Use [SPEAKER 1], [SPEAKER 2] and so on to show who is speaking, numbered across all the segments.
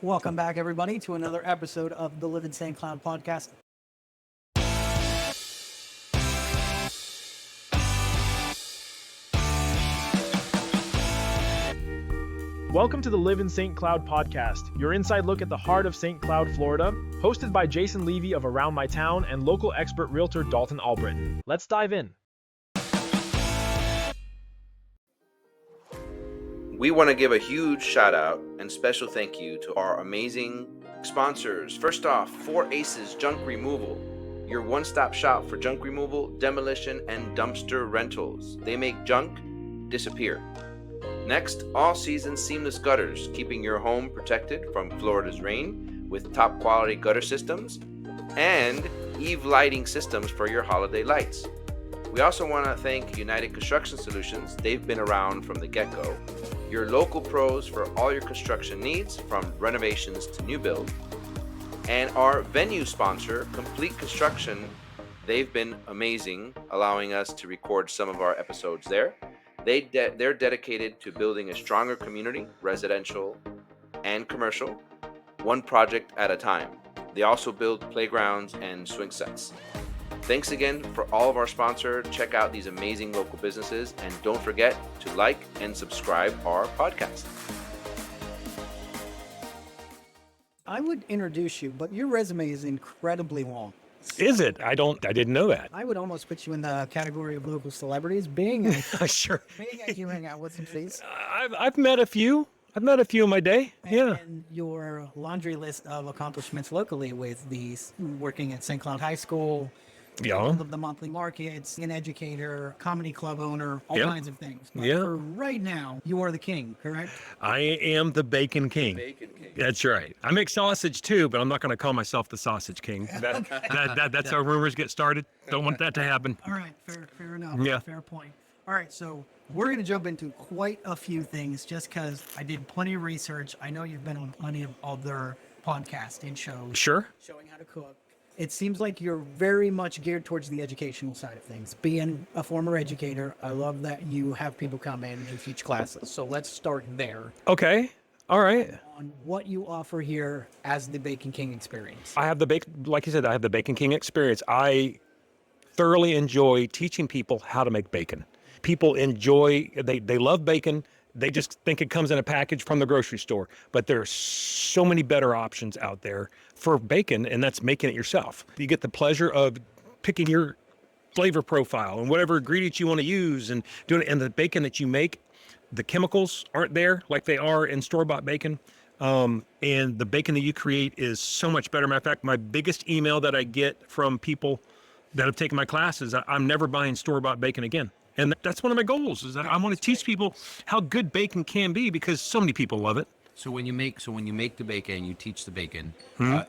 [SPEAKER 1] Welcome back, everybody, to another episode of the Live in St. Cloud podcast.
[SPEAKER 2] Welcome to the Live in St. Cloud podcast, your inside look at the heart of St. Cloud, Florida, hosted by Jason Levy of Around My Town and local expert realtor Dalton Albritton. Let's dive in.
[SPEAKER 3] We want to give a huge shout out and special thank you to our amazing sponsors. First off, 4 Aces Junk Removal, your one-stop shop for junk removal, demolition, and dumpster rentals. They make junk disappear. Next, All Season Seamless Gutters, keeping your home protected from Florida's rain with top quality gutter systems and Eve lighting systems for your holiday lights. We also want to thank United Construction Solutions. They've been around from the get-go. Your local pros for all your construction needs, from renovations to new build. And our venue sponsor, Complete Construction. They've been amazing, allowing us to record some of our episodes there. They're dedicated to building a stronger community, residential and commercial, one project at a time. They also build playgrounds and swing sets. Thanks again for all of our sponsors. Check out these amazing local businesses, and don't forget to like and subscribe our podcast.
[SPEAKER 1] I would introduce you, but your resume is incredibly long.
[SPEAKER 2] Is it? I didn't know that.
[SPEAKER 1] I would almost put you in the category of local celebrities, being
[SPEAKER 2] Sure.
[SPEAKER 1] you hang out with some these.
[SPEAKER 2] I've met a few. I've met a few in my day. Yeah.
[SPEAKER 1] And your laundry list of accomplishments locally with these working at St. Cloud High School,
[SPEAKER 2] Yeah.
[SPEAKER 1] of the monthly markets, an educator, comedy club owner, all kinds of things. But
[SPEAKER 2] Yeah.
[SPEAKER 1] for right now, you are the king, correct?
[SPEAKER 2] I am the Bacon King.
[SPEAKER 3] Bacon King.
[SPEAKER 2] That's right. I make sausage too, but I'm not going to call myself the Sausage King. That's how rumors get started. Don't want that to happen.
[SPEAKER 1] All right, fair enough.
[SPEAKER 2] Yeah.
[SPEAKER 1] Fair point. All right, so we're going to jump into quite a few things just because I did plenty of research. I know you've been on plenty of other podcasts and shows
[SPEAKER 2] Sure.
[SPEAKER 1] showing how to cook. It seems like you're very much geared towards the educational side of things. Being a former educator, I love that you have people come in and teach classes. So let's start there
[SPEAKER 2] Okay. All right.
[SPEAKER 1] on what you offer here as the Bacon King experience.
[SPEAKER 2] I have like you said, I have the Bacon King experience. I thoroughly enjoy teaching people how to make bacon. People they love bacon. They just think it comes in a package from the grocery store. But there's so many better options out there for bacon, and that's making it yourself. You get the pleasure of picking your flavor profile and whatever ingredients you want to use and doing it. And the bacon that you make, the chemicals aren't there like they are in store-bought bacon. And the bacon that you create is so much better. Matter of fact, my biggest email that I get from people that have taken my classes, I'm never buying store-bought bacon again. And that's one of my goals, is that I want to teach people how good bacon can be, because so many people love it.
[SPEAKER 4] So when you make the bacon, you teach the bacon.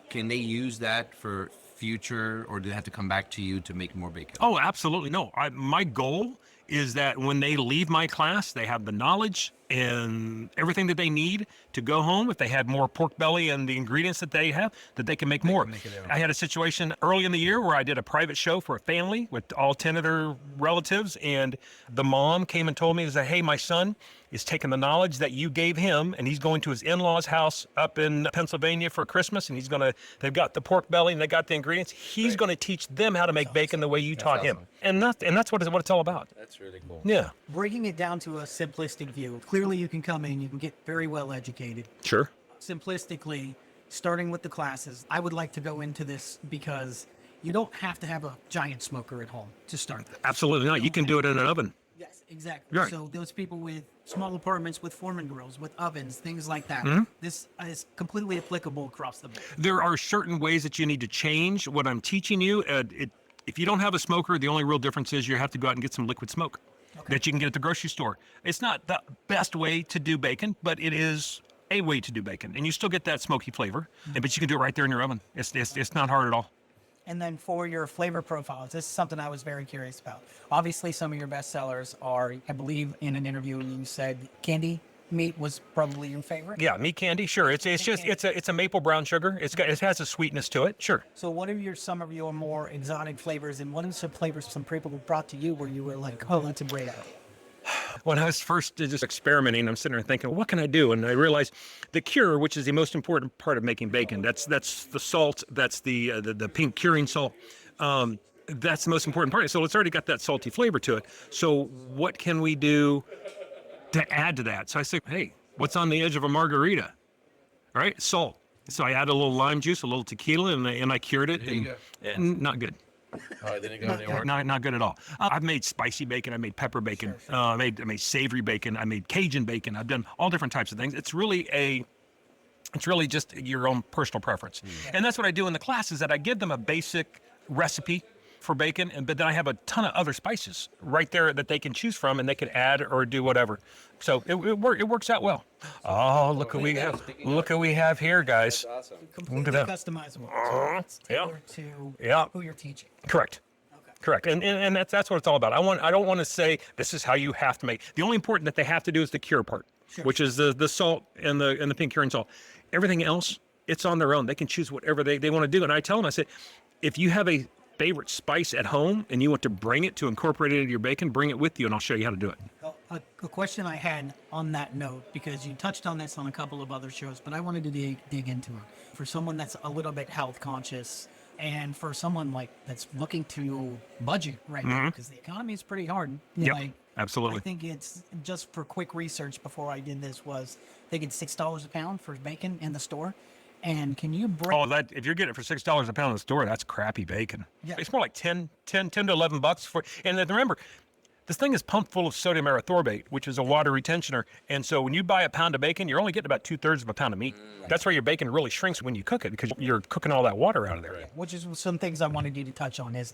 [SPEAKER 4] Can they use that for future, or do they have to come back to you to make more bacon?
[SPEAKER 2] Oh, absolutely. No, my goal is that when they leave my class, they have the knowledge and everything that they need to go home. If they had more pork belly and the ingredients that they have, that they can make more. I had a situation early in the year where I did a private show for a family with all 10 of their relatives, and the mom came and told me, is that, hey, my son is taking the knowledge that you gave him, and he's going to his in-laws' house up in Pennsylvania for Christmas, and they've got the pork belly and they got the ingredients. He's going to teach them how to make bacon the way you taught him. And that's what it's all about.
[SPEAKER 3] That's really cool.
[SPEAKER 2] Yeah.
[SPEAKER 1] Breaking it down to a simplistic view, clearly you can come in, you can get very well educated.
[SPEAKER 2] Sure.
[SPEAKER 1] Simplistically, starting with the classes, I would like to go into this because you don't have to have a giant smoker at home to start this.
[SPEAKER 2] Absolutely not. You can do it in an oven.
[SPEAKER 1] Yes, exactly.
[SPEAKER 2] Right.
[SPEAKER 1] So those people with small apartments with Foreman grills, with ovens, things like that, this is completely applicable across the board.
[SPEAKER 2] There are certain ways that you need to change what I'm teaching you. If you don't have a smoker, the only real difference is you have to go out and get some liquid smoke that you can get at the grocery store. It's not the best way to do bacon, but it is a way to do bacon, and you still get that smoky flavor. But you can do it right there in your oven. It's not hard at all.
[SPEAKER 1] And then for your flavor profiles, this is something I was very curious about. Obviously, some of your best sellers are, I believe in an interview you said candy meat was probably your favorite.
[SPEAKER 2] Yeah, meat candy, sure. It's a maple brown sugar. It has a sweetness to it, sure.
[SPEAKER 1] So what are some of your more exotic flavors, and what are some flavors some people brought to you where you were like, oh, that's a great idea?
[SPEAKER 2] When I was first just experimenting, I'm sitting there thinking, what can I do? And I realized the cure, which is the most important part of making bacon, that's the salt, that's the pink curing salt. That's the most important part. So it's already got that salty flavor to it. So what can we do to add to that? So I said, hey, what's on the edge of a margarita? All right, salt. So I added a little lime juice, a little tequila, and I cured it. And not good.
[SPEAKER 4] Oh, it didn't go anywhere.
[SPEAKER 2] Not good at all. I've made spicy bacon. I made pepper bacon. I made savory bacon. I made Cajun bacon. I've done all different types of things. It's really just your own personal preference. And that's what I do in the class is that I give them a basic recipe for bacon, but then I have a ton of other spices right there that they can choose from, and they can add or do whatever. So it works out well. Oh, look what we have! Look what we have here, guys.
[SPEAKER 3] Awesome.
[SPEAKER 1] Completely
[SPEAKER 2] that.
[SPEAKER 1] customizable. So it's tailored to who you're teaching.
[SPEAKER 2] Correct.
[SPEAKER 1] Okay.
[SPEAKER 2] Correct. And that's what it's all about. I don't want to say this is how you have to make. The only important that they have to do is the cure part, which is the salt and the pink curing salt. Everything else, it's on their own. They can choose whatever they want to do. And I tell them, I said, if you have a favorite spice at home and you want to bring it to incorporate it into your bacon, bring it with you and I'll show you how to do it.
[SPEAKER 1] Well, a question I had on that note, because you touched on this on a couple of other shows, but I wanted to dig into it. For someone that's a little bit health conscious and for someone like that's looking to budget right now, because the economy is pretty hard.
[SPEAKER 2] Yep, absolutely.
[SPEAKER 1] I think it's just for quick research before I did this was thinking $6 a pound for bacon in the store. And can you break?
[SPEAKER 2] Oh, that if you're getting it for $6 a pound in the store, that's crappy bacon.
[SPEAKER 1] Yeah.
[SPEAKER 2] It's more like 10 to $11 for. And then remember, this thing is pumped full of sodium erythorbate, which is a water retentioner. And so when you buy a pound of bacon, you're only getting about 2/3 of a pound of meat. That's why your bacon really shrinks when you cook it because you're cooking all that water out of there.
[SPEAKER 1] Which is some things I wanted you to touch on is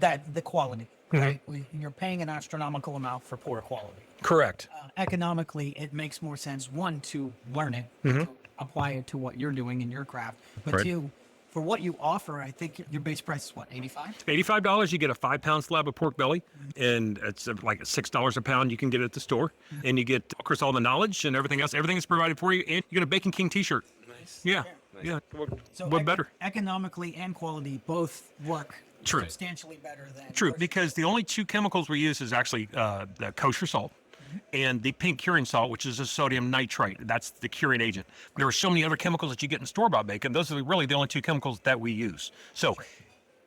[SPEAKER 1] that the quality. Right? You're paying an astronomical amount for poor quality.
[SPEAKER 2] Correct.
[SPEAKER 1] Economically, it makes more sense, one, to learn it, to apply it to what you're doing in your craft, but
[SPEAKER 2] Right.
[SPEAKER 1] two, for what you offer, I think your base price is what, $85?
[SPEAKER 2] $85, you get a 5-pound slab of pork belly, and it's like $6 a pound. You can get it at the store, and you get, of course, all the knowledge and everything else. Everything is provided for you, and you get a Bacon King T-shirt.
[SPEAKER 3] Nice.
[SPEAKER 2] Yeah,
[SPEAKER 3] Nice.
[SPEAKER 2] yeah.
[SPEAKER 1] So
[SPEAKER 2] What better?
[SPEAKER 1] Economically and quality both work
[SPEAKER 2] True.
[SPEAKER 1] substantially better than
[SPEAKER 2] True, because the only two chemicals we use is actually the kosher salt and the pink curing salt, which is a sodium nitrite. That's the curing agent. There are so many other chemicals that you get in store-bought bacon. Those are really the only two chemicals that we use. So,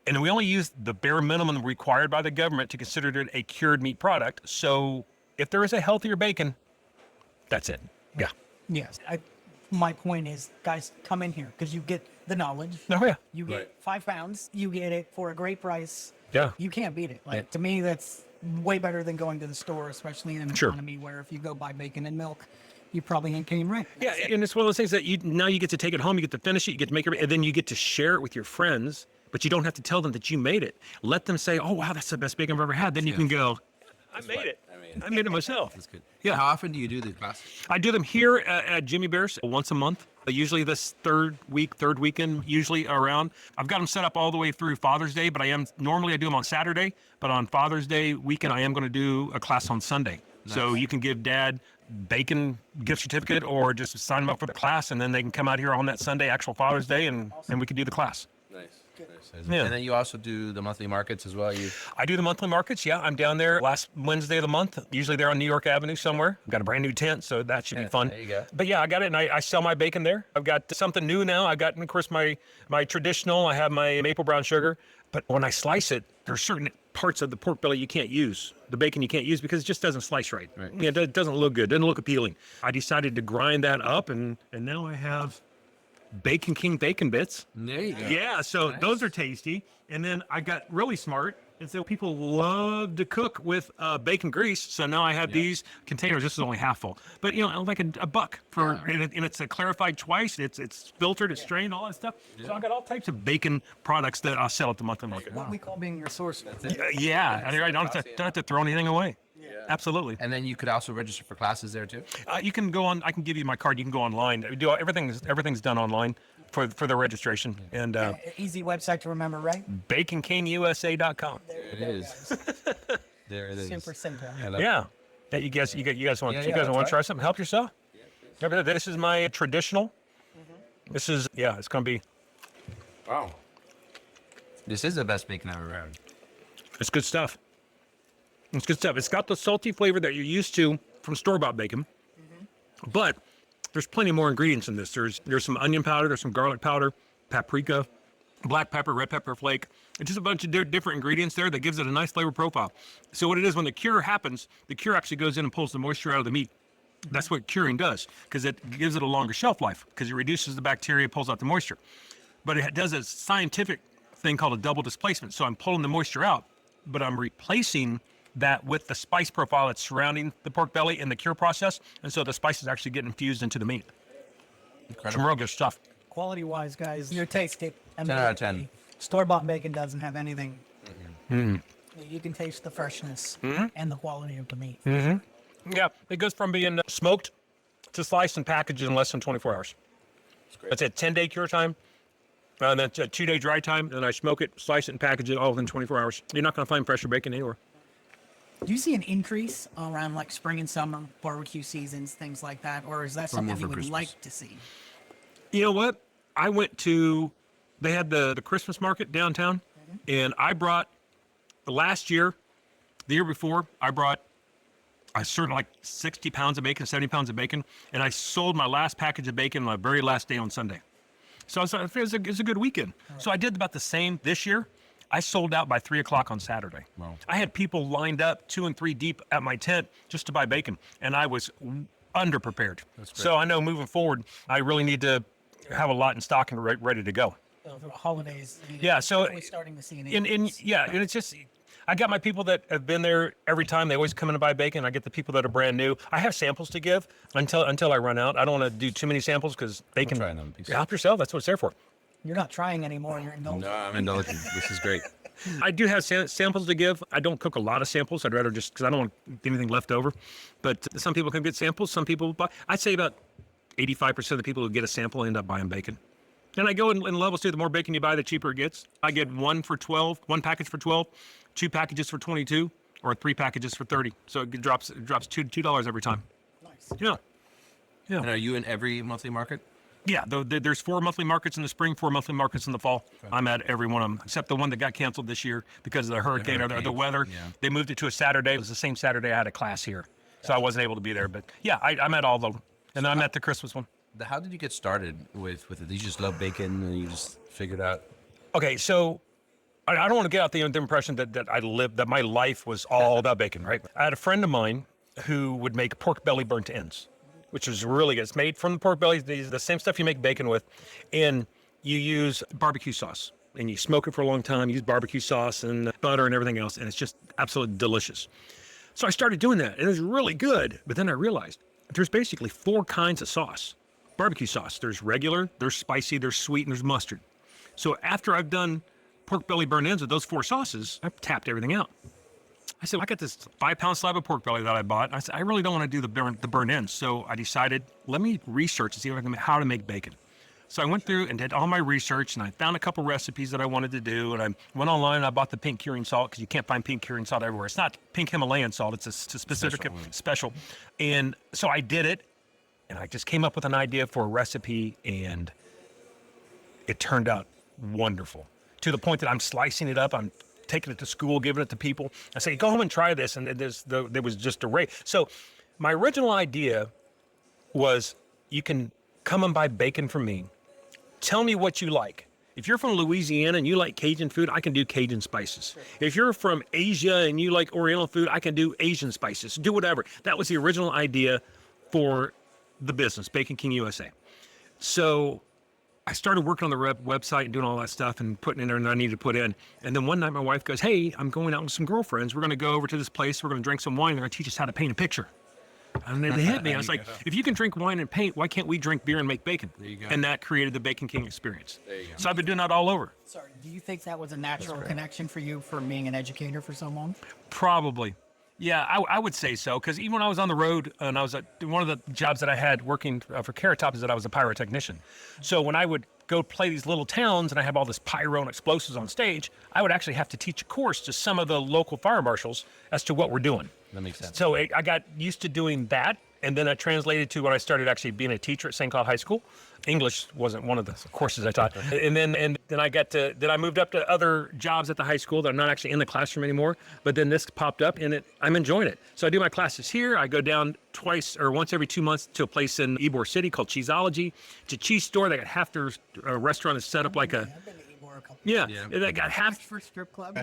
[SPEAKER 2] and we only use the bare minimum required by the government to consider it a cured meat product. So, if there is a healthier bacon, that's it. Yeah.
[SPEAKER 1] Yes. My point is, guys, come in here because you get the knowledge.
[SPEAKER 2] Oh, yeah.
[SPEAKER 1] You get
[SPEAKER 3] Right.
[SPEAKER 1] 5 pounds. You get it for a great price.
[SPEAKER 2] Yeah.
[SPEAKER 1] You can't beat it. Like to me, that's way better than going to the store, especially in an
[SPEAKER 2] Sure.
[SPEAKER 1] economy where if you go buy bacon and milk, you probably ain't getting right.
[SPEAKER 2] Yeah, and it's one of those things that now you get to take it home, you get to finish it, you get to make it, and then you get to share it with your friends, but you don't have to tell them that you made it. Let them say, "Oh, wow, that's the best bacon I've ever had." Then you can go, "I made it. I made it myself."
[SPEAKER 4] That's good.
[SPEAKER 2] Yeah.
[SPEAKER 4] How often do you do the classes?
[SPEAKER 2] I do them here at Jimmy Bear's once a month. Usually this third weekend, usually around. I've got them set up all the way through Father's Day, but normally I do them on Saturday, but on Father's Day weekend, I am going to do a class on Sunday. So you can give Dad bacon gift certificate or just sign them up for the class, and then they can come out here on that Sunday, actual Father's Day, and we can do the class.
[SPEAKER 3] Nice.
[SPEAKER 2] Yeah.
[SPEAKER 4] And then you also do the monthly markets as well.
[SPEAKER 2] I do the monthly markets. Yeah, I'm down there last Wednesday of the month. Usually they're on New York Avenue somewhere. I've got a brand new tent, so that should be fun.
[SPEAKER 4] there you go.
[SPEAKER 2] But yeah, I got it, and I sell my bacon there. I've got something new now. I've got, of course, my traditional. I have my maple brown sugar. But when I slice it, there are certain parts of the pork belly you can't use. The bacon you can't use because it just doesn't slice right. Yeah, it doesn't look good. Doesn't look appealing. I decided to grind that up, and now I have Bacon King bacon bits.
[SPEAKER 4] There you go.
[SPEAKER 2] Yeah, so those are tasty. And then I got really smart. And so people love to cook with bacon grease. So now I have these containers. This is only half full, but like a buck for, and it's clarified twice. It's filtered, it's strained, all that stuff. So I got all types of bacon products that I'll sell at the monthly market.
[SPEAKER 1] What we call being resourceful.
[SPEAKER 2] Yeah, I don't have to throw anything away. Absolutely.
[SPEAKER 4] And then you could also register for classes there too.
[SPEAKER 2] You can go on. I can give you my card. You can go online. We do everything's done online for the registration. And
[SPEAKER 1] Easy website to remember, right?
[SPEAKER 2] BaconKingUSA.com.
[SPEAKER 4] It is. There it is.
[SPEAKER 1] Super simple.
[SPEAKER 2] Yeah. You guys want
[SPEAKER 4] Yeah,
[SPEAKER 2] you guys want
[SPEAKER 4] that's
[SPEAKER 2] to try something? Help yourself. Yeah, but this is my traditional. This is it's gonna be.
[SPEAKER 3] Wow.
[SPEAKER 4] This is the best bacon I've ever had.
[SPEAKER 2] It's good stuff. It's good stuff. It's got the salty flavor that you're used to from store-bought bacon, but there's plenty more ingredients in this. There's some onion powder, there's some garlic powder, paprika, black pepper, red pepper flake. It's just a bunch of different ingredients there that gives it a nice flavor profile. So what it is, when the cure happens, the cure actually goes in and pulls the moisture out of the meat. That's what curing does, because it gives it a longer shelf life, because it reduces the bacteria, pulls out the moisture. But it does a scientific thing called a double displacement. So I'm pulling the moisture out, but I'm replacing that with the spice profile that's surrounding the pork belly in the cure process. And so the spices actually get infused into the meat.
[SPEAKER 4] Incredible.
[SPEAKER 2] Some real good stuff.
[SPEAKER 1] Quality-wise, guys, your taste it.
[SPEAKER 4] 10 out of 10.
[SPEAKER 1] Store-bought bacon doesn't have anything. You can taste the freshness and the quality of the meat.
[SPEAKER 2] Yeah, it goes from being smoked to sliced and packaged in less than 24 hours. That's a 10-day cure time, and then a 2-day dry time, and I smoke it, slice it, and package it all within 24 hours. You're not going to find fresher bacon anywhere.
[SPEAKER 1] Do you see an increase around like spring and summer barbecue seasons, things like that, or is that something you would
[SPEAKER 4] Christmas.
[SPEAKER 1] like to see?
[SPEAKER 2] You know what? I went to, they had the Christmas market downtown, and I brought, last year, the year before, I served like 60 pounds of bacon, 70 pounds of bacon, and I sold my last package of bacon my very last day on Sunday. So it was a good weekend. So I did about the same this year. I sold out by 3 o'clock on Saturday.
[SPEAKER 4] Wow.
[SPEAKER 2] I had people lined up 2 and 3 deep at my tent just to buy bacon, and I was underprepared. So I know moving forward, I really need to have a lot in stock and ready to go.
[SPEAKER 1] So for the holidays,
[SPEAKER 2] Yeah, so
[SPEAKER 1] we're starting to see an
[SPEAKER 2] and
[SPEAKER 1] increase.
[SPEAKER 2] and it's just, I got my people that have been there every time. They always come in to buy bacon. I get the people that are brand new. I have samples to give until I run out. I don't want to do too many samples because bacon.
[SPEAKER 4] try them.
[SPEAKER 2] Help yourself. That's what it's there for.
[SPEAKER 1] You're not trying anymore. You're indulging.
[SPEAKER 4] No, I'm indulgent. This is great.
[SPEAKER 2] I do have samples to give. I don't cook a lot of samples. I'd rather just, because I don't want anything left over. But some people can get samples. Some people buy. I'd say about 85% of the people who get a sample end up buying bacon. And I go in levels too. The more bacon you buy, the cheaper it gets. I get one package for 12, 2 packages for 22, or 3 packages for 30. So it drops $2 every time.
[SPEAKER 1] Nice.
[SPEAKER 2] Yeah.
[SPEAKER 4] And are you in every monthly market?
[SPEAKER 2] Yeah, there's 4 monthly markets in the spring, 4 monthly markets in the fall. I'm at every one of them, except the one that got canceled this year because of the hurricane or the weather.
[SPEAKER 4] Yeah.
[SPEAKER 2] They moved it to a Saturday. It was the same Saturday I had a class here. So I wasn't able to be there. But yeah, I'm at all of them. And then I'm at the Christmas one.
[SPEAKER 4] How did you get started with it? Did you just love bacon and you just figured out?
[SPEAKER 2] Okay, so I don't want to get out the impression that my life was all about bacon, right? I had a friend of mine who would make pork belly burnt ends, which was really good. It's made from the pork belly, the same stuff you make bacon with, and you use barbecue sauce. And you smoke it for a long time, use barbecue sauce and butter and everything else, and it's just absolutely delicious. So I started doing that, and it was really good. But then I realized there's basically 4 kinds of sauce. Barbecue sauce. There's regular, there's spicy, there's sweet, and there's mustard. So after I've done pork belly burnt ends with those 4 sauces, I've tapped everything out. I said, I got this 5-pound slab of pork belly that I bought. I said, I really don't want to do the burnt ends. So I decided, let me research and see how to make bacon. So I went through and did all my research, and I found a couple recipes that I wanted to do. And I went online and I bought the pink curing salt, because you can't find pink curing salt everywhere. It's not pink Himalayan salt. It's a specific special. And so I did it. And I just came up with an idea for a recipe, and it turned out wonderful, to the point that I'm slicing it up. I'm taking it to school, giving it to people. I say, go home and try this. And there was just a rate. So my original idea was, you can come and buy bacon from me. Tell me what you like. If you're from Louisiana and you like Cajun food, I can do Cajun spices. If you're from Asia and you like Oriental food, I can do Asian spices. Do whatever. That was the original idea for the business, Bacon King USA. So I started working on the website and doing all that stuff and putting in there that I needed to put in. And then one night my wife goes, hey, I'm going out with some girlfriends. We're going to go over to this place. We're going to drink some wine. They're going to teach us how to paint a picture. And then they hit me. I was like, if you can drink wine and paint, why can't we drink beer and make bacon?
[SPEAKER 4] There you go.
[SPEAKER 2] And that created the Bacon King experience.
[SPEAKER 4] There you go.
[SPEAKER 2] So I've been doing that all over.
[SPEAKER 1] Sorry, do you think that was a natural connection for you from being an educator for so long?
[SPEAKER 2] Probably. Yeah, I would say so, because even when I was on the road, and I was one of the jobs that I had working for Carrot Top is that I was a pyrotechnician. So when I would go play these little towns and I have all this pyro and explosives on stage, I would actually have to teach a course to some of the local fire marshals as to what we're doing.
[SPEAKER 4] That makes sense.
[SPEAKER 2] So I got used to doing that And then I translated to when I started actually being a teacher at St. Cloud High School. English wasn't one of the courses I taught. And then I moved up to other jobs at the high school that I'm not actually in the classroom anymore. But then this popped up and I'm enjoying it. So I do my classes here. I go down twice or once every 2 months to a place in Ybor City called Cheeseology. It's a cheese store. They got half their restaurant is set up like a,
[SPEAKER 1] I've been to Ybor a couple
[SPEAKER 2] yeah,
[SPEAKER 4] Yeah.
[SPEAKER 2] they got half.
[SPEAKER 1] for strip club.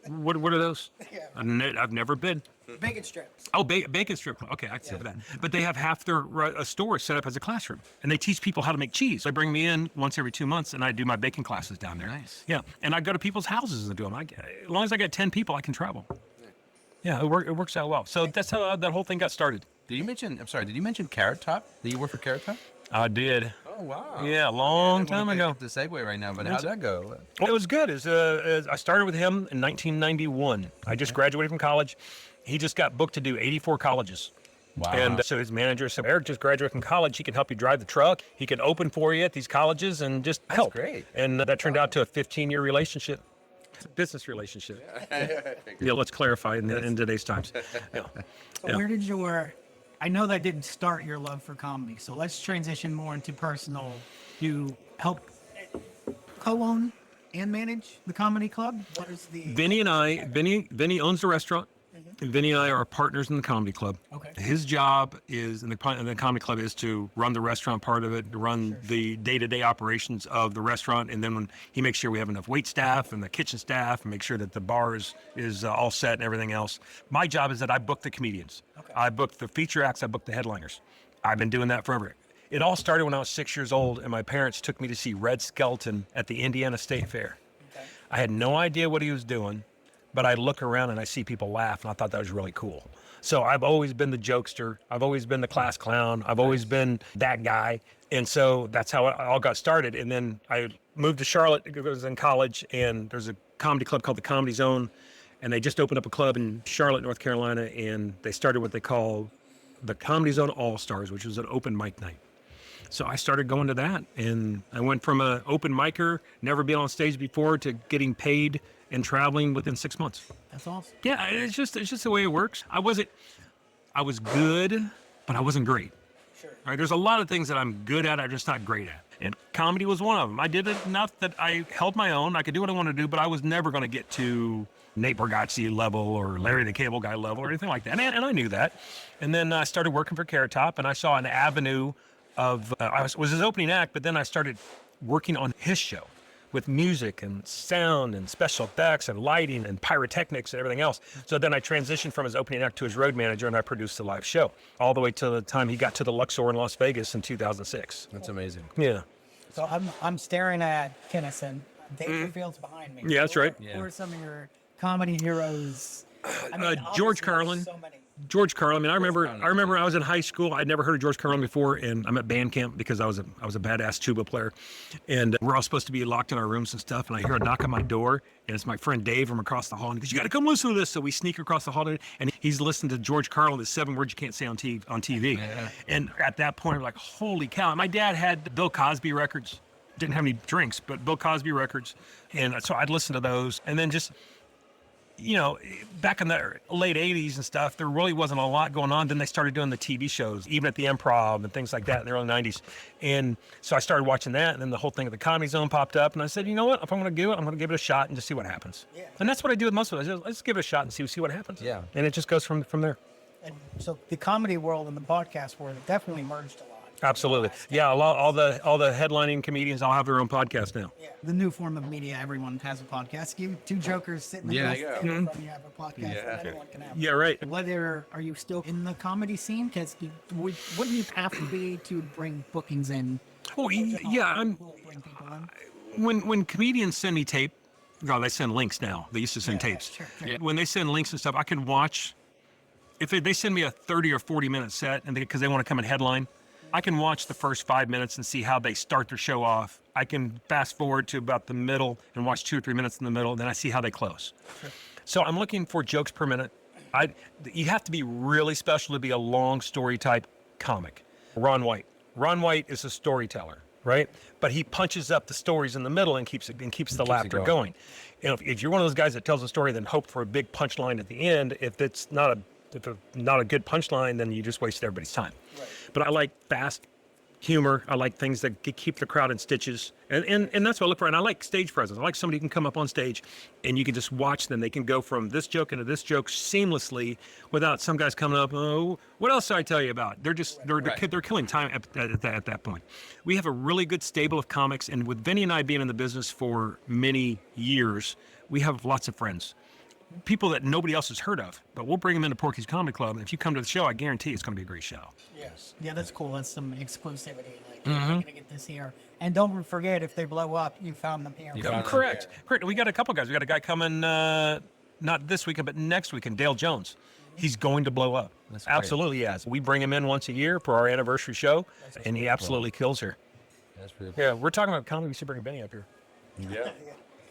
[SPEAKER 2] What are those?
[SPEAKER 1] Yeah.
[SPEAKER 2] I've never been.
[SPEAKER 1] Bacon strips.
[SPEAKER 2] Oh, bacon strip club. Okay, I can see that. But they have half their store set up as a classroom, and they teach people how to make cheese. They bring me in once every 2 months, and I do my bacon classes down there.
[SPEAKER 4] Nice.
[SPEAKER 2] Yeah, and I go to people's houses and do them. As long as I get 10 people, I can travel. Yeah, it works out well. So that's how that whole thing got started.
[SPEAKER 4] Did you mention Carrot Top? Did you work for Carrot Top?
[SPEAKER 2] I did.
[SPEAKER 4] Oh, wow.
[SPEAKER 2] Yeah, a long time ago.
[SPEAKER 4] The segue right now, but how'd that go?
[SPEAKER 2] Well, it was good. I started with him in 1991. I just graduated from college. He just got booked to do 84 colleges.
[SPEAKER 4] Wow.
[SPEAKER 2] And so his manager said, Eric just graduated from college. He can help you drive the truck. He can open for you at these colleges and just help.
[SPEAKER 4] great.
[SPEAKER 2] And that turned out to a 15-year relationship. It's a business relationship. Yeah, let's clarify in today's times. Yeah.
[SPEAKER 1] So where did I know that didn't start your love for comedy, so let's transition more into personal. You help co-own and manage the comedy club? What is the...
[SPEAKER 2] Vinny owns the restaurant. And Vinny and I are partners in the comedy club.
[SPEAKER 1] Okay.
[SPEAKER 2] His job is in the comedy club is to run the restaurant part of it, to run the day-to-day operations of the restaurant, and then when he makes sure we have enough wait staff and the kitchen staff, and make sure that the bar is all set and everything else. My job is that I book the comedians.
[SPEAKER 1] Okay.
[SPEAKER 2] I book the feature acts. I book the headliners. I've been doing that forever. It all started when I was 6 years old, and my parents took me to see Red Skelton at the Indiana State Fair.
[SPEAKER 1] Okay.
[SPEAKER 2] I had no idea what he was doing, but I look around and I see people laugh, and I thought that was really cool. So I've always been the jokester. I've always been the class clown. I've always been that guy. And so that's how it all got started. And then I moved to Charlotte because I was in college, and there's a comedy club called the Comedy Zone. And they just opened up a club in Charlotte, North Carolina, and they started what they call the Comedy Zone All-Stars, which was an open mic night. So I started going to that, and I went from an open micer, never been on stage before, to getting paid and traveling within 6 months.
[SPEAKER 1] That's awesome.
[SPEAKER 2] Yeah, it's just the way it works. I was good, but I wasn't great.
[SPEAKER 1] Sure.
[SPEAKER 2] All right, there's a lot of things that I'm good at, I'm just not great at. And comedy was one of them. I did it enough that I held my own. I could do what I wanted to do, but I was never going to get to Nate Bargatze level or Larry the Cable Guy level or anything like that. And I knew that. And then I started working for Carrot Top, and I saw an avenue of, I was his opening act, but then I started working on his show with music and sound and special effects and lighting and pyrotechnics and everything else. So then I transitioned from his opening act to his road manager, and I produced the live show all the way to the time he got to the Luxor in Las Vegas in 2006.
[SPEAKER 4] That's amazing.
[SPEAKER 2] Yeah.
[SPEAKER 1] So I'm staring at Kinnison. Dangerfield's behind me.
[SPEAKER 2] Yeah, that's right.
[SPEAKER 1] Who are some of your comedy heroes?
[SPEAKER 2] George
[SPEAKER 1] obviously,
[SPEAKER 2] Carlin.
[SPEAKER 1] there's So many.
[SPEAKER 2] George Carlin. I mean, I remember I was in high school. I'd never heard of George Carlin before, and I'm at band camp because I was a badass tuba player, and we're all supposed to be locked in our rooms and stuff. And I hear a knock on my door, and it's my friend Dave from across the hall. And he goes, "You got to come listen to this." So we sneak across the hall, and he's listening to George Carlin, the 7 words you can't say on TV.
[SPEAKER 4] Yeah.
[SPEAKER 2] And at that point, I'm like, "Holy cow!" My dad had Bill Cosby records. Didn't have any drinks, but Bill Cosby records, and so I'd listen to those, and then just. Back in the late 80s and stuff, there really wasn't a lot going on. Then they started doing the TV shows, even at the Improv and things like that in the early 90s. And so I started watching that, and then the whole thing of the Comedy Zone popped up, and I said, you know what? If I'm going to do it, I'm going to give it a shot and just see what happens.
[SPEAKER 1] Yeah.
[SPEAKER 2] And that's what I do with most of it. Let's give it a shot and see what happens.
[SPEAKER 4] Yeah.
[SPEAKER 2] And it just goes from there.
[SPEAKER 1] And so the comedy world and the podcast world have definitely merged a lot.
[SPEAKER 2] Absolutely. Yeah, all the headlining comedians all have their own podcast now.
[SPEAKER 1] Yeah. The new form of media, everyone has a podcast. You two jokers sitting
[SPEAKER 4] Yeah,
[SPEAKER 1] across the table from you have a podcast that anyone can have.
[SPEAKER 2] Yeah, right.
[SPEAKER 1] Whether are you still in the comedy scene? Because wouldn't you have to be to bring bookings in?
[SPEAKER 2] Oh, yeah.
[SPEAKER 1] Bring people in?
[SPEAKER 2] When comedians send me tape, they send links now. They used to send tapes.
[SPEAKER 1] Sure.
[SPEAKER 2] When they send links and stuff, I can watch. If they send me a 30 or 40 minute set, and because they want to come and headline, I can watch the first 5 minutes and see how they start their show off. I can fast forward to about the middle and watch 2 or 3 minutes in the middle, then I see how they close. Sure. So I'm looking for jokes per minute. You have to be really special to be a long story type comic. Ron White is a storyteller, right? But he punches up the stories in the middle and keeps the laughter going. If you're one of those guys that tells a story, then hope for a big punchline at the end. If it's not a if it's not a good punchline, then you just wasted everybody's time. Right. But I like fast humor. I like things that keep the crowd in stitches. And that's what I look for. And I like stage presence. I like somebody who can come up on stage and you can just watch them. They can go from this joke into this joke seamlessly without some guys coming up, oh, what else did I tell you about? They're just, they're killing time at that point. We have a really good stable of comics. And with Vinny and I being in the business for many years, we have lots of friends. People that nobody else has heard of, but we'll bring them into Porky's Comedy Club. And if you come to the show, I guarantee it's going to be a great show.
[SPEAKER 1] Yes. Yeah, that's cool. That's some exclusivity. Like, you're going to get this here. And don't forget, if they blow up, you found them here.
[SPEAKER 2] Correct. We got a couple guys. We got a guy coming, not this weekend, but next weekend, Dale Jones. He's going to blow up.
[SPEAKER 4] That's great.
[SPEAKER 2] Absolutely, yes. We bring him in once a year for our anniversary show, and he absolutely kills her.
[SPEAKER 4] That's pretty.
[SPEAKER 2] Yeah, we're talking about comedy. We should bring Vinny up here.
[SPEAKER 5] Yeah.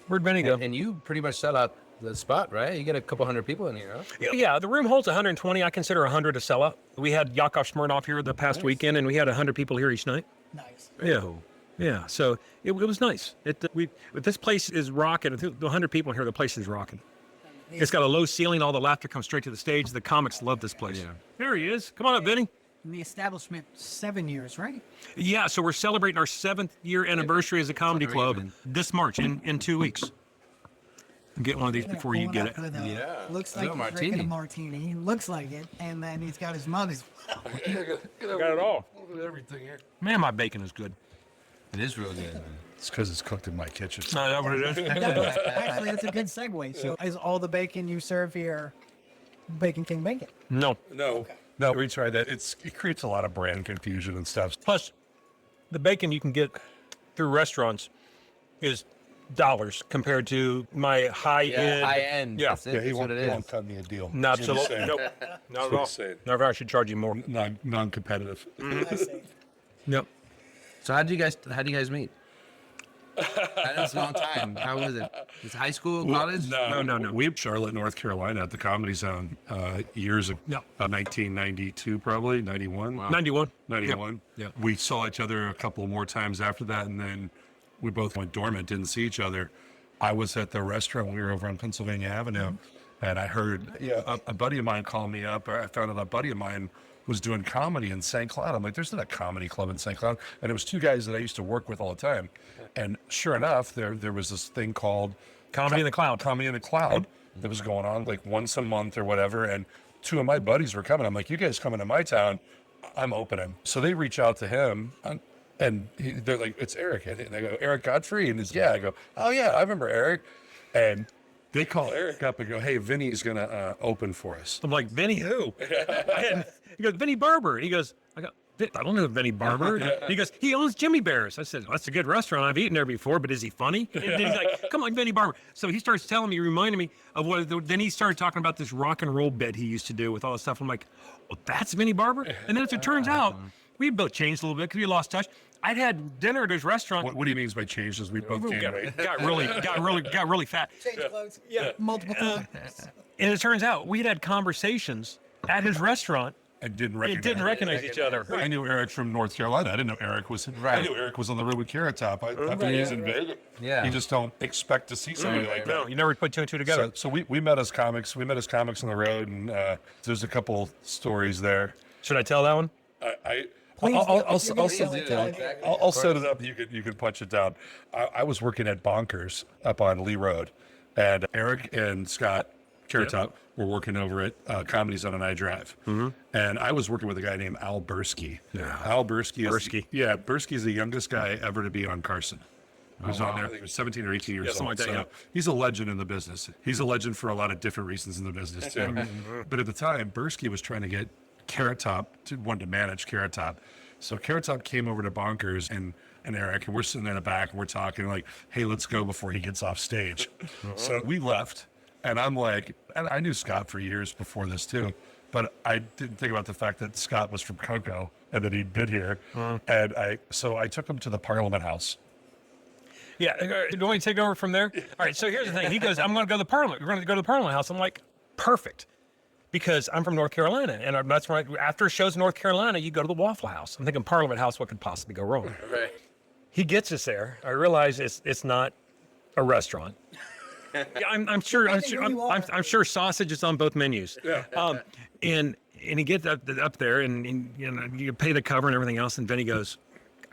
[SPEAKER 2] Where'd Vinny go?
[SPEAKER 4] And you pretty much sell out the spot, right? You get a couple hundred people in here, huh?
[SPEAKER 2] Yeah, the room holds 120. I consider 100 a sellout. We had Yakov Smirnoff here the past weekend, and we had 100 people here each night.
[SPEAKER 1] Nice.
[SPEAKER 2] Yeah. Yeah, so it was nice. This place is rocking. The 100 people in here, the place is rocking. It's got a low ceiling. All the laughter comes straight to the stage. The comics love this place.
[SPEAKER 4] Yeah.
[SPEAKER 2] There he is. Come on up, Vinny.
[SPEAKER 1] And the establishment, 7 years, right?
[SPEAKER 2] Yeah, so we're celebrating our 7th year anniversary as a comedy club this March in 2 weeks. Get one of these before you get it.
[SPEAKER 4] Yeah.
[SPEAKER 1] Looks like he's drinking a martini. Looks like it. And then he's got his mug as well.
[SPEAKER 2] Got it all.
[SPEAKER 5] Everything here.
[SPEAKER 2] Man, my bacon is good.
[SPEAKER 4] It is real good.
[SPEAKER 5] It's because it's cooked in my kitchen.
[SPEAKER 2] Is that what it is?
[SPEAKER 1] Actually, that's a good segue. So is all the bacon you serve here Bacon King bacon?
[SPEAKER 2] No.
[SPEAKER 5] No, we tried that. It creates a lot of brand confusion and stuff.
[SPEAKER 2] Plus, the bacon you can get through restaurants is dollars compared to my high-end.
[SPEAKER 4] High end.
[SPEAKER 2] Yeah.
[SPEAKER 4] That's it.
[SPEAKER 5] Yeah, he
[SPEAKER 4] That's
[SPEAKER 5] won't,
[SPEAKER 4] what
[SPEAKER 5] he
[SPEAKER 4] it
[SPEAKER 5] won't
[SPEAKER 4] is.
[SPEAKER 5] cut me a deal.
[SPEAKER 2] Not
[SPEAKER 5] That's what he's
[SPEAKER 2] absolutely.
[SPEAKER 5] saying.
[SPEAKER 2] Nope. Not
[SPEAKER 5] That's
[SPEAKER 2] at
[SPEAKER 5] what
[SPEAKER 2] all.
[SPEAKER 5] he's saying.
[SPEAKER 2] Never, I should charge you more.
[SPEAKER 5] Non-competitive.
[SPEAKER 1] I see.
[SPEAKER 2] Yep.
[SPEAKER 4] So how do you guys meet? That's a long time. How was it? Is it high school, college?
[SPEAKER 2] No.
[SPEAKER 5] We Charlotte, North Carolina at the Comedy Zone years ago.
[SPEAKER 2] Yeah.
[SPEAKER 5] 1992, probably 91.
[SPEAKER 4] Wow.
[SPEAKER 2] 91.
[SPEAKER 5] 91.
[SPEAKER 2] Yep.
[SPEAKER 5] We saw each other a couple more times after that, and then we both went dormant, didn't see each other. I was at the restaurant. We were over on Pennsylvania Avenue, and I heard a buddy of mine call me up, or I found out a buddy of mine was doing comedy in St. Cloud. I'm like, there's not a comedy club in St. Cloud. And it was two guys that I used to work with all the time. And sure enough, there was this thing called
[SPEAKER 2] Comedy in the Cloud.
[SPEAKER 5] Comedy in the Cloud that was going on like once a month or whatever. And two of my buddies were coming. I'm like, you guys coming to my town? I'm opening. So they reach out to him and they're like, it's Eric. And they go, Eric Godfrey? And he's, yeah. I go, oh yeah, I remember Eric. And they call Eric up and go, hey, Vinny's going to open for us.
[SPEAKER 2] I'm like, Vinny who? He goes, Vinny Barber. He goes, I don't know Vinny Barber. He goes, he owns Jimmy Bear's. I said, well, that's a good restaurant. I've eaten there before, but is he funny? And he's like, come on, Vinny Barber. So he starts telling me, reminding me of then he started talking about this rock and roll bit he used to do with all this stuff. I'm like, well, that's Vinny Barber? And then as it turns out, we both changed a little bit because we lost touch. I'd had dinner at his restaurant.
[SPEAKER 5] What do you mean by changes? We both gained weight.
[SPEAKER 2] Got really fat.
[SPEAKER 1] Change clothes. Yeah. Multiple times.
[SPEAKER 2] And it turns out we had conversations at his restaurant.
[SPEAKER 5] And didn't
[SPEAKER 2] recognize each other.
[SPEAKER 5] I knew Eric from North Carolina. I didn't know Eric was I knew Eric was on the road with Carrot Top. I thought he was in Vegas.
[SPEAKER 4] Yeah.
[SPEAKER 5] You just don't expect to see somebody like that.
[SPEAKER 2] No, you never put two and two together.
[SPEAKER 5] So we met as comics. We met as comics on the road, and there's a couple stories there.
[SPEAKER 2] Should I tell that one?
[SPEAKER 5] I'll set it up. You can punch it down. I was working at Bonkers up on Lee Road, and Eric and Scott Carrot Top were working over at Comedy Zone on I Drive. And I was working with a guy named Al Bursky. Al Bursky. Bursky is the youngest guy ever to be on Carson. He was on there. I think he was 17 or 18 years old.
[SPEAKER 2] Something like that,
[SPEAKER 5] so
[SPEAKER 2] yeah.
[SPEAKER 5] he's a legend in the business. He's a legend for a lot of different reasons in the business too. But at the time, Bursky was trying to get Carrot Top wanted to manage Carrot Top. So Carrot Top came over to Bonkers and Eric, and we're sitting in the back and we're talking like, hey, let's go before he gets off stage. So we left. And I'm like, and I knew Scott for years before this too, but I didn't think about the fact that Scott was from Cocoa and that he'd been here. And I took him to the Parliament House.
[SPEAKER 2] Yeah. Do you want me to take over from there? All right. So here's the thing. He goes, I'm going to go to the Parliament. We're going to go to the Parliament House. I'm like, perfect. Because I'm from North Carolina. And that's why after shows in North Carolina, you go to the Waffle House. I'm thinking Parliament House, what could possibly go wrong?
[SPEAKER 4] Right.
[SPEAKER 2] He gets us there. I realize it's not a restaurant. Yeah, I'm sure. I'm
[SPEAKER 1] think
[SPEAKER 2] sure.
[SPEAKER 1] you
[SPEAKER 2] I'm,
[SPEAKER 1] are.
[SPEAKER 2] I'm sure sausage is on both menus.
[SPEAKER 5] Yeah.
[SPEAKER 2] And he gets up there, and you know, you pay the cover and everything else, and Vinny goes,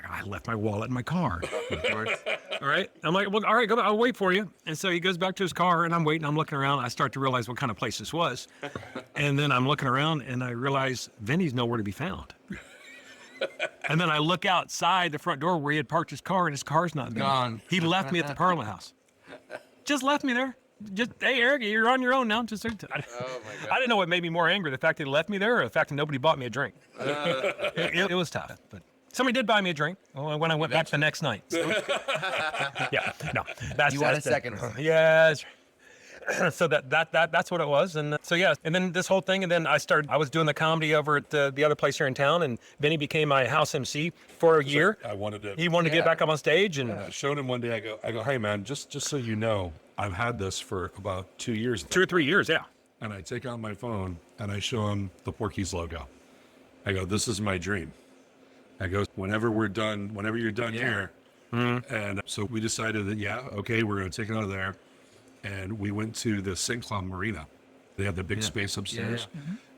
[SPEAKER 2] I left my wallet in my car. All right. I'm like, well, all right, go back. I'll wait for you. And so he goes back to his car, and I'm waiting. I'm looking around. I start to realize what kind of place this was. And then I'm looking around, and I realize Vinny's nowhere to be found. And then I look outside the front door where he had parked his car, and his car's not there.
[SPEAKER 4] Gone.
[SPEAKER 2] He left me at the Parliament House. Just left me there. Just, hey, Eric, you're on your own now. Just, I didn't know what made me more angry, the fact that he left me there or the fact that nobody bought me a drink. It was tough, but somebody did buy me a drink when I went back the next night. So. Yeah, no.
[SPEAKER 4] You want a second one?
[SPEAKER 2] Yes. So that's what it was. And so, yeah. And then this whole thing, and then I was doing the comedy over at the other place here in town, and Vinny became my house MC for a year.
[SPEAKER 5] I wanted to.
[SPEAKER 2] He wanted to get back up on stage, and
[SPEAKER 5] I showed him one day. I go, hey man, just so you know, I've had this for about 2 years.
[SPEAKER 2] 2 or 3 years, yeah.
[SPEAKER 5] And I take out my phone and I show him the Porky's logo. I go, this is my dream. I go, whenever you're done here. And so we decided that, yeah, okay, we're going to take it out of there. And we went to the St. Cloud Marina. They have the big space upstairs.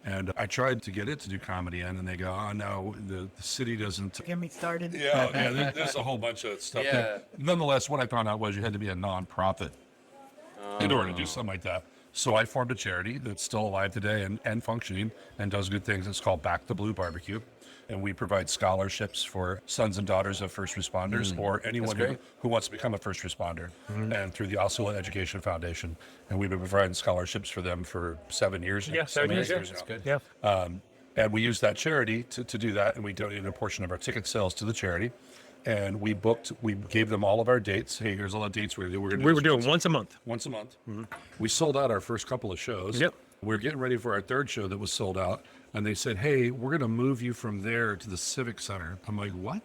[SPEAKER 5] And I tried to get it to do comedy in, and they go, oh no, the city doesn't.
[SPEAKER 1] Get me started.
[SPEAKER 5] There's a whole bunch of stuff.
[SPEAKER 3] Yeah.
[SPEAKER 5] Nonetheless, what I found out was you had to be a nonprofit in order to do something like that. So I formed a charity that's still alive today and functioning and does good things. It's called Back the Blue Barbecue. And we provide scholarships for sons and daughters of first responders or anyone who wants to become a first responder. And through the Osceola Education Foundation. And we've been providing scholarships for them for 7 years.
[SPEAKER 2] Yeah, 7 years.
[SPEAKER 5] now.
[SPEAKER 4] That's good.
[SPEAKER 2] Yeah.
[SPEAKER 5] And we use that charity to do that, and we donated a portion of our ticket sales to the charity. And we gave them all of our dates. Hey, here's all the dates we're going to do.
[SPEAKER 2] We were doing once a month.
[SPEAKER 5] Once a month. We sold out our first couple of shows.
[SPEAKER 2] Yep.
[SPEAKER 5] We're getting ready for our third show that was sold out. And they said, hey, we're going to move you from there to the Civic Center. I'm like, what?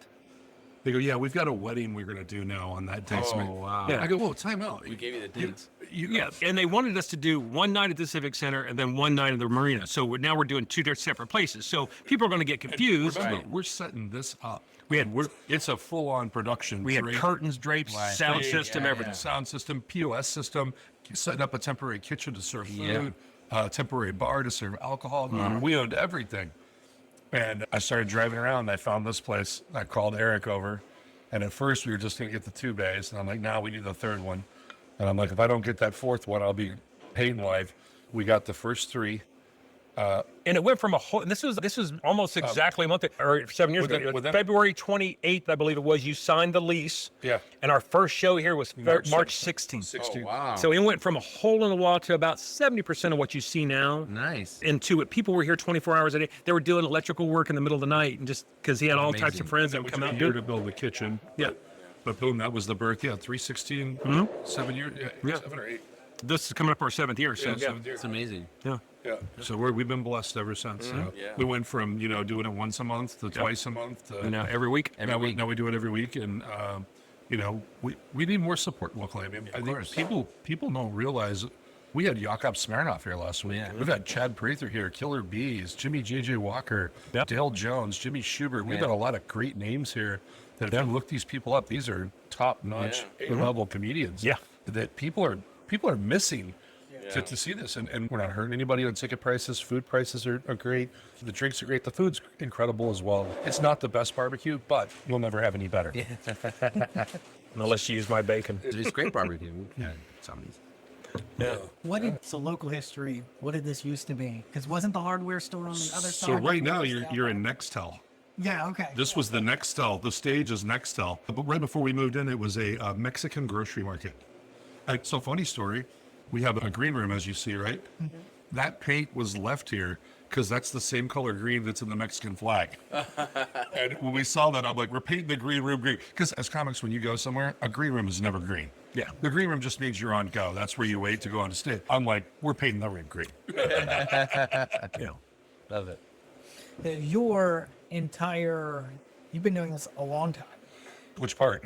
[SPEAKER 5] They go, yeah, we've got a wedding we're going to do now on that day. So I'm like,
[SPEAKER 4] wow.
[SPEAKER 2] Yeah.
[SPEAKER 5] I go, whoa, time out.
[SPEAKER 3] We gave you the dates.
[SPEAKER 2] Yeah, and they wanted us to do one night at the Civic Center and then one night at the Marina. So now we're doing two separate places. So people are going to get confused.
[SPEAKER 5] Remember, we're setting this up.
[SPEAKER 2] We
[SPEAKER 5] It's a full-on production.
[SPEAKER 2] had
[SPEAKER 5] draped
[SPEAKER 2] curtains, drapes, sound system, everything.
[SPEAKER 5] sound system, POS system, setting up a temporary kitchen to serve
[SPEAKER 4] Yeah.
[SPEAKER 5] food, temporary bar to serve alcohol. We owned everything. And I started driving around, and I found this place. I called Eric over, and at first we were just going to get the 2 bays, and I'm like, no, we need the third one. And I'm like, if I don't get that fourth one, I'll be paid live. We got the first 3.
[SPEAKER 2] And it went from a whole. And this was almost exactly a month or 7 years ago.
[SPEAKER 5] within-
[SPEAKER 2] February 28th, I believe it was. You signed the lease.
[SPEAKER 5] Yeah.
[SPEAKER 2] And our first show here was March 16th.
[SPEAKER 5] 16.
[SPEAKER 3] Oh, wow.
[SPEAKER 2] So it went from a hole in the wall to about 70% of what you see now.
[SPEAKER 4] Nice.
[SPEAKER 2] Into it, people were here 24 hours a day. They were doing electrical work in the middle of the night, and just because he had all types
[SPEAKER 4] Amazing.
[SPEAKER 2] of friends that
[SPEAKER 5] We
[SPEAKER 2] would
[SPEAKER 5] took
[SPEAKER 2] come out
[SPEAKER 5] a
[SPEAKER 2] and
[SPEAKER 5] year
[SPEAKER 2] do
[SPEAKER 5] to
[SPEAKER 2] it.
[SPEAKER 5] build the kitchen.
[SPEAKER 2] Yeah.
[SPEAKER 5] But boom, that was the birth. Yeah, 316, 7 years. Yeah, 7 or 8.
[SPEAKER 2] This is coming up our 7th year. So
[SPEAKER 5] Yeah,
[SPEAKER 2] yeah.
[SPEAKER 5] 7 years.
[SPEAKER 4] It's amazing.
[SPEAKER 2] Yeah.
[SPEAKER 5] Yeah. So we've been blessed ever since.
[SPEAKER 3] Yeah.
[SPEAKER 5] We went from, doing it once a month to twice a month. To,
[SPEAKER 2] And now every week.
[SPEAKER 5] now we do it every week. And, we need more support locally. I mean, I think
[SPEAKER 4] course.
[SPEAKER 5] people don't realize we had Jakob Smirnoff here last week.
[SPEAKER 4] Yeah.
[SPEAKER 5] We've had Chad Prather here, Killer Bees, Jimmy J.J. Walker,
[SPEAKER 2] Yep.
[SPEAKER 5] Dale Jones, Jimmy Schubert. We've
[SPEAKER 4] Yeah.
[SPEAKER 5] got a lot of great names here that if you look these people up, these are top-notch A-level comedians
[SPEAKER 2] Yeah.
[SPEAKER 5] that people are missing. To see this, and we're not hurting anybody on ticket prices. Food prices are great. The drinks are great. The food's incredible as well. It's not the best barbecue, but you'll never have any better.
[SPEAKER 2] Unless you use my bacon.
[SPEAKER 4] It's great barbecue. Yeah. Somebody's.
[SPEAKER 2] Yeah.
[SPEAKER 1] What did so local history? What did this used to be? Because wasn't the hardware store on the other side?
[SPEAKER 5] So right now you're in Nextel.
[SPEAKER 1] Yeah. Okay.
[SPEAKER 5] This was the Nextel. The stage is Nextel. But right before we moved in, it was a Mexican grocery market. So funny story. We have a green room, as you see, right?
[SPEAKER 1] Mm-hmm.
[SPEAKER 5] That paint was left here because that's the same color green that's in the Mexican flag. And when we saw that, I'm like, we're painting the green room green. Because as comics, when you go somewhere, a green room is never green.
[SPEAKER 2] Yeah.
[SPEAKER 5] The green room just means you're on go. That's where you wait to go on stage. I'm like, we're painting the room green.
[SPEAKER 2] Yeah.
[SPEAKER 4] Love it.
[SPEAKER 1] Your entire, you've been doing this a long time.
[SPEAKER 5] Which part?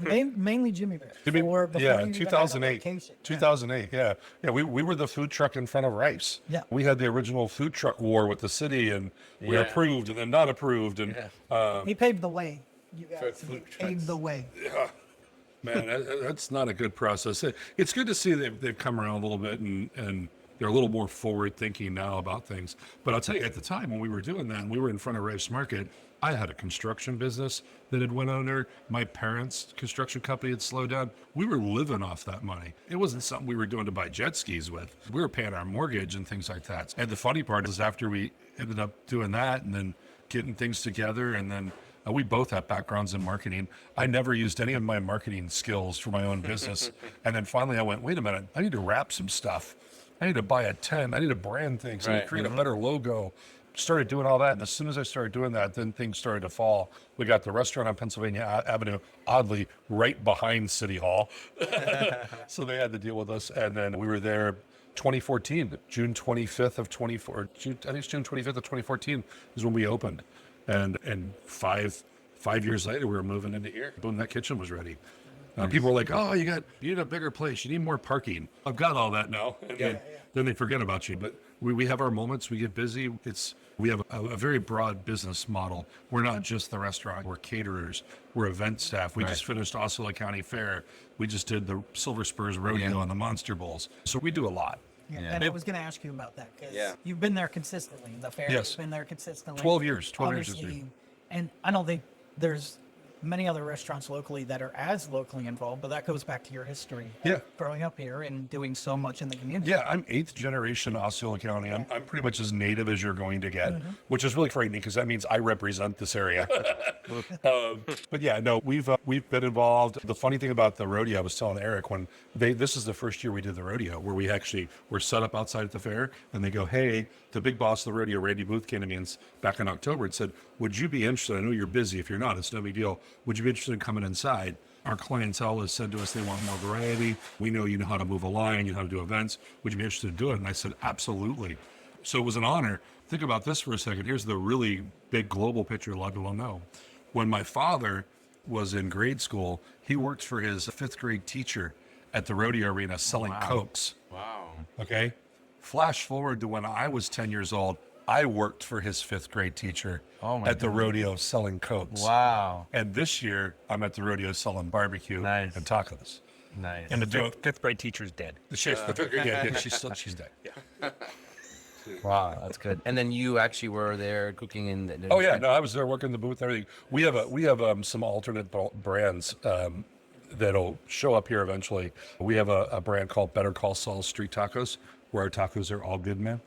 [SPEAKER 1] Mainly Jimmy Bear.
[SPEAKER 5] Jimmy-
[SPEAKER 1] Before
[SPEAKER 5] yeah,
[SPEAKER 1] you even had the
[SPEAKER 5] 2008.
[SPEAKER 1] location.
[SPEAKER 5] 2008, yeah. We were the food truck in front of Rice.
[SPEAKER 1] Yeah.
[SPEAKER 5] We had the original food truck war with the city, and we
[SPEAKER 3] Yeah.
[SPEAKER 5] approved and then not approved. And
[SPEAKER 1] He paved the way. You guys. He paved the way.
[SPEAKER 5] Man, that's not a good process. It's good to see they've come around a little bit and they're a little more forward thinking now about things. But I'll tell you, at the time when we were doing that and we were in front of Rice Market, I had a construction business that had went under. My parents' construction company had slowed down. We were living off that money. It wasn't something we were doing to buy jet skis with. We were paying our mortgage and things like that. And the funny part is after we ended up doing that and then getting things together and then we both have backgrounds in marketing. I never used any of my marketing skills for my own business. And then finally I went, wait a minute, I need to wrap some stuff. I need to buy a tent. I need to brand things. I need to create a better logo. Started doing all that. And as soon as I started doing that, then things started to fall. We got the restaurant on Pennsylvania Avenue, oddly, right behind City Hall. So they had to deal with us. And then we were there 2014, June 25th of 24, I think it's June 25th of 2014 is when we opened. And five years later, we were moving into here. Boom, that kitchen was ready. People were like, "Oh, you need a bigger place. You need more parking." I've got all that now, and then they forget about you. But we have our moments. We get busy. We have a very broad business model. We're not just the restaurant. We're caterers. We're event staff. We just finished Osceola County Fair. We just did the Silver Spurs Rodeo and the Monster Bowls. So we do a lot.
[SPEAKER 1] Yeah, and I was going to ask you about that because
[SPEAKER 3] Yeah.
[SPEAKER 1] you've been there consistently. The fair
[SPEAKER 5] Yes.
[SPEAKER 1] has been there consistently.
[SPEAKER 5] 12 years. 12 years.
[SPEAKER 1] Obviously, and I don't think there's many other restaurants locally that are as locally involved, but that goes back to your history.
[SPEAKER 5] Yeah.
[SPEAKER 1] Growing up here and doing so much in the community.
[SPEAKER 5] Yeah, I'm 8th generation Osceola County. I'm pretty much as native as you're going to get, which is really frightening because that means I represent this area. But yeah, no, we've been involved. The funny thing about the rodeo, I was telling Eric when this is the first year we did the rodeo where we actually were set up outside at the fair and they go, "Hey, the big boss of the rodeo, Randy Booth, came to me back in October and said, would you be interested? I know you're busy. If you're not, it's no big deal. Would you be interested in coming inside? Our clientele has said to us they want more variety. We know you know how to move a line, you know how to do events. Would you be interested in doing it?" And I said, absolutely. So it was an honor. Think about this for a second. Here's the really big global picture a lot of people don't know. When my father was in grade school, he worked for his 5th grade teacher at the rodeo arena selling Cokes.
[SPEAKER 3] Wow.
[SPEAKER 5] Okay. Flash forward to when I was 10 years old, I worked for his 5th grade teacher at the rodeo selling Cokes.
[SPEAKER 6] Wow.
[SPEAKER 5] And this year, I'm at the rodeo selling barbecue
[SPEAKER 6] Nice.
[SPEAKER 5] and tacos.
[SPEAKER 6] Nice.
[SPEAKER 2] And the fifth grade teacher's dead.
[SPEAKER 5] The fifth grade, yeah, she's dead. Yeah.
[SPEAKER 6] Wow, that's good. And then you actually were there cooking in the
[SPEAKER 5] Oh yeah, no, I was there working the booth and everything. We have some alternate brands that'll show up here eventually. We have a brand called Better Call Saul Street Tacos, where our tacos are all good, man.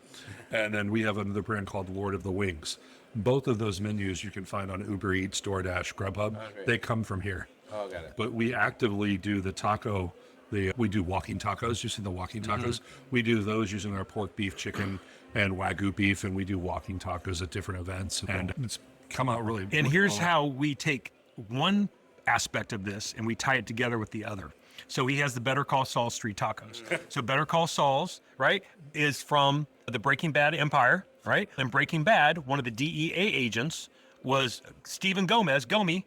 [SPEAKER 5] And then we have another brand called Lord of the Wings. Both of those menus you can find on Uber Eats, DoorDash, Grubhub. They come from here.
[SPEAKER 3] Oh, got it.
[SPEAKER 5] But we actively do the taco. We do walking tacos. You see the walking tacos? We do those using our pork, beef, chicken, and Wagyu beef, and we do walking tacos at different events. And it's come out really.
[SPEAKER 2] And here's how we take one aspect of this and we tie it together with the other. So he has the Better Call Saul Street Tacos. So Better Call Saul's, right, is from the Breaking Bad empire, right? And Breaking Bad, one of the DEA agents was Stephen Gomi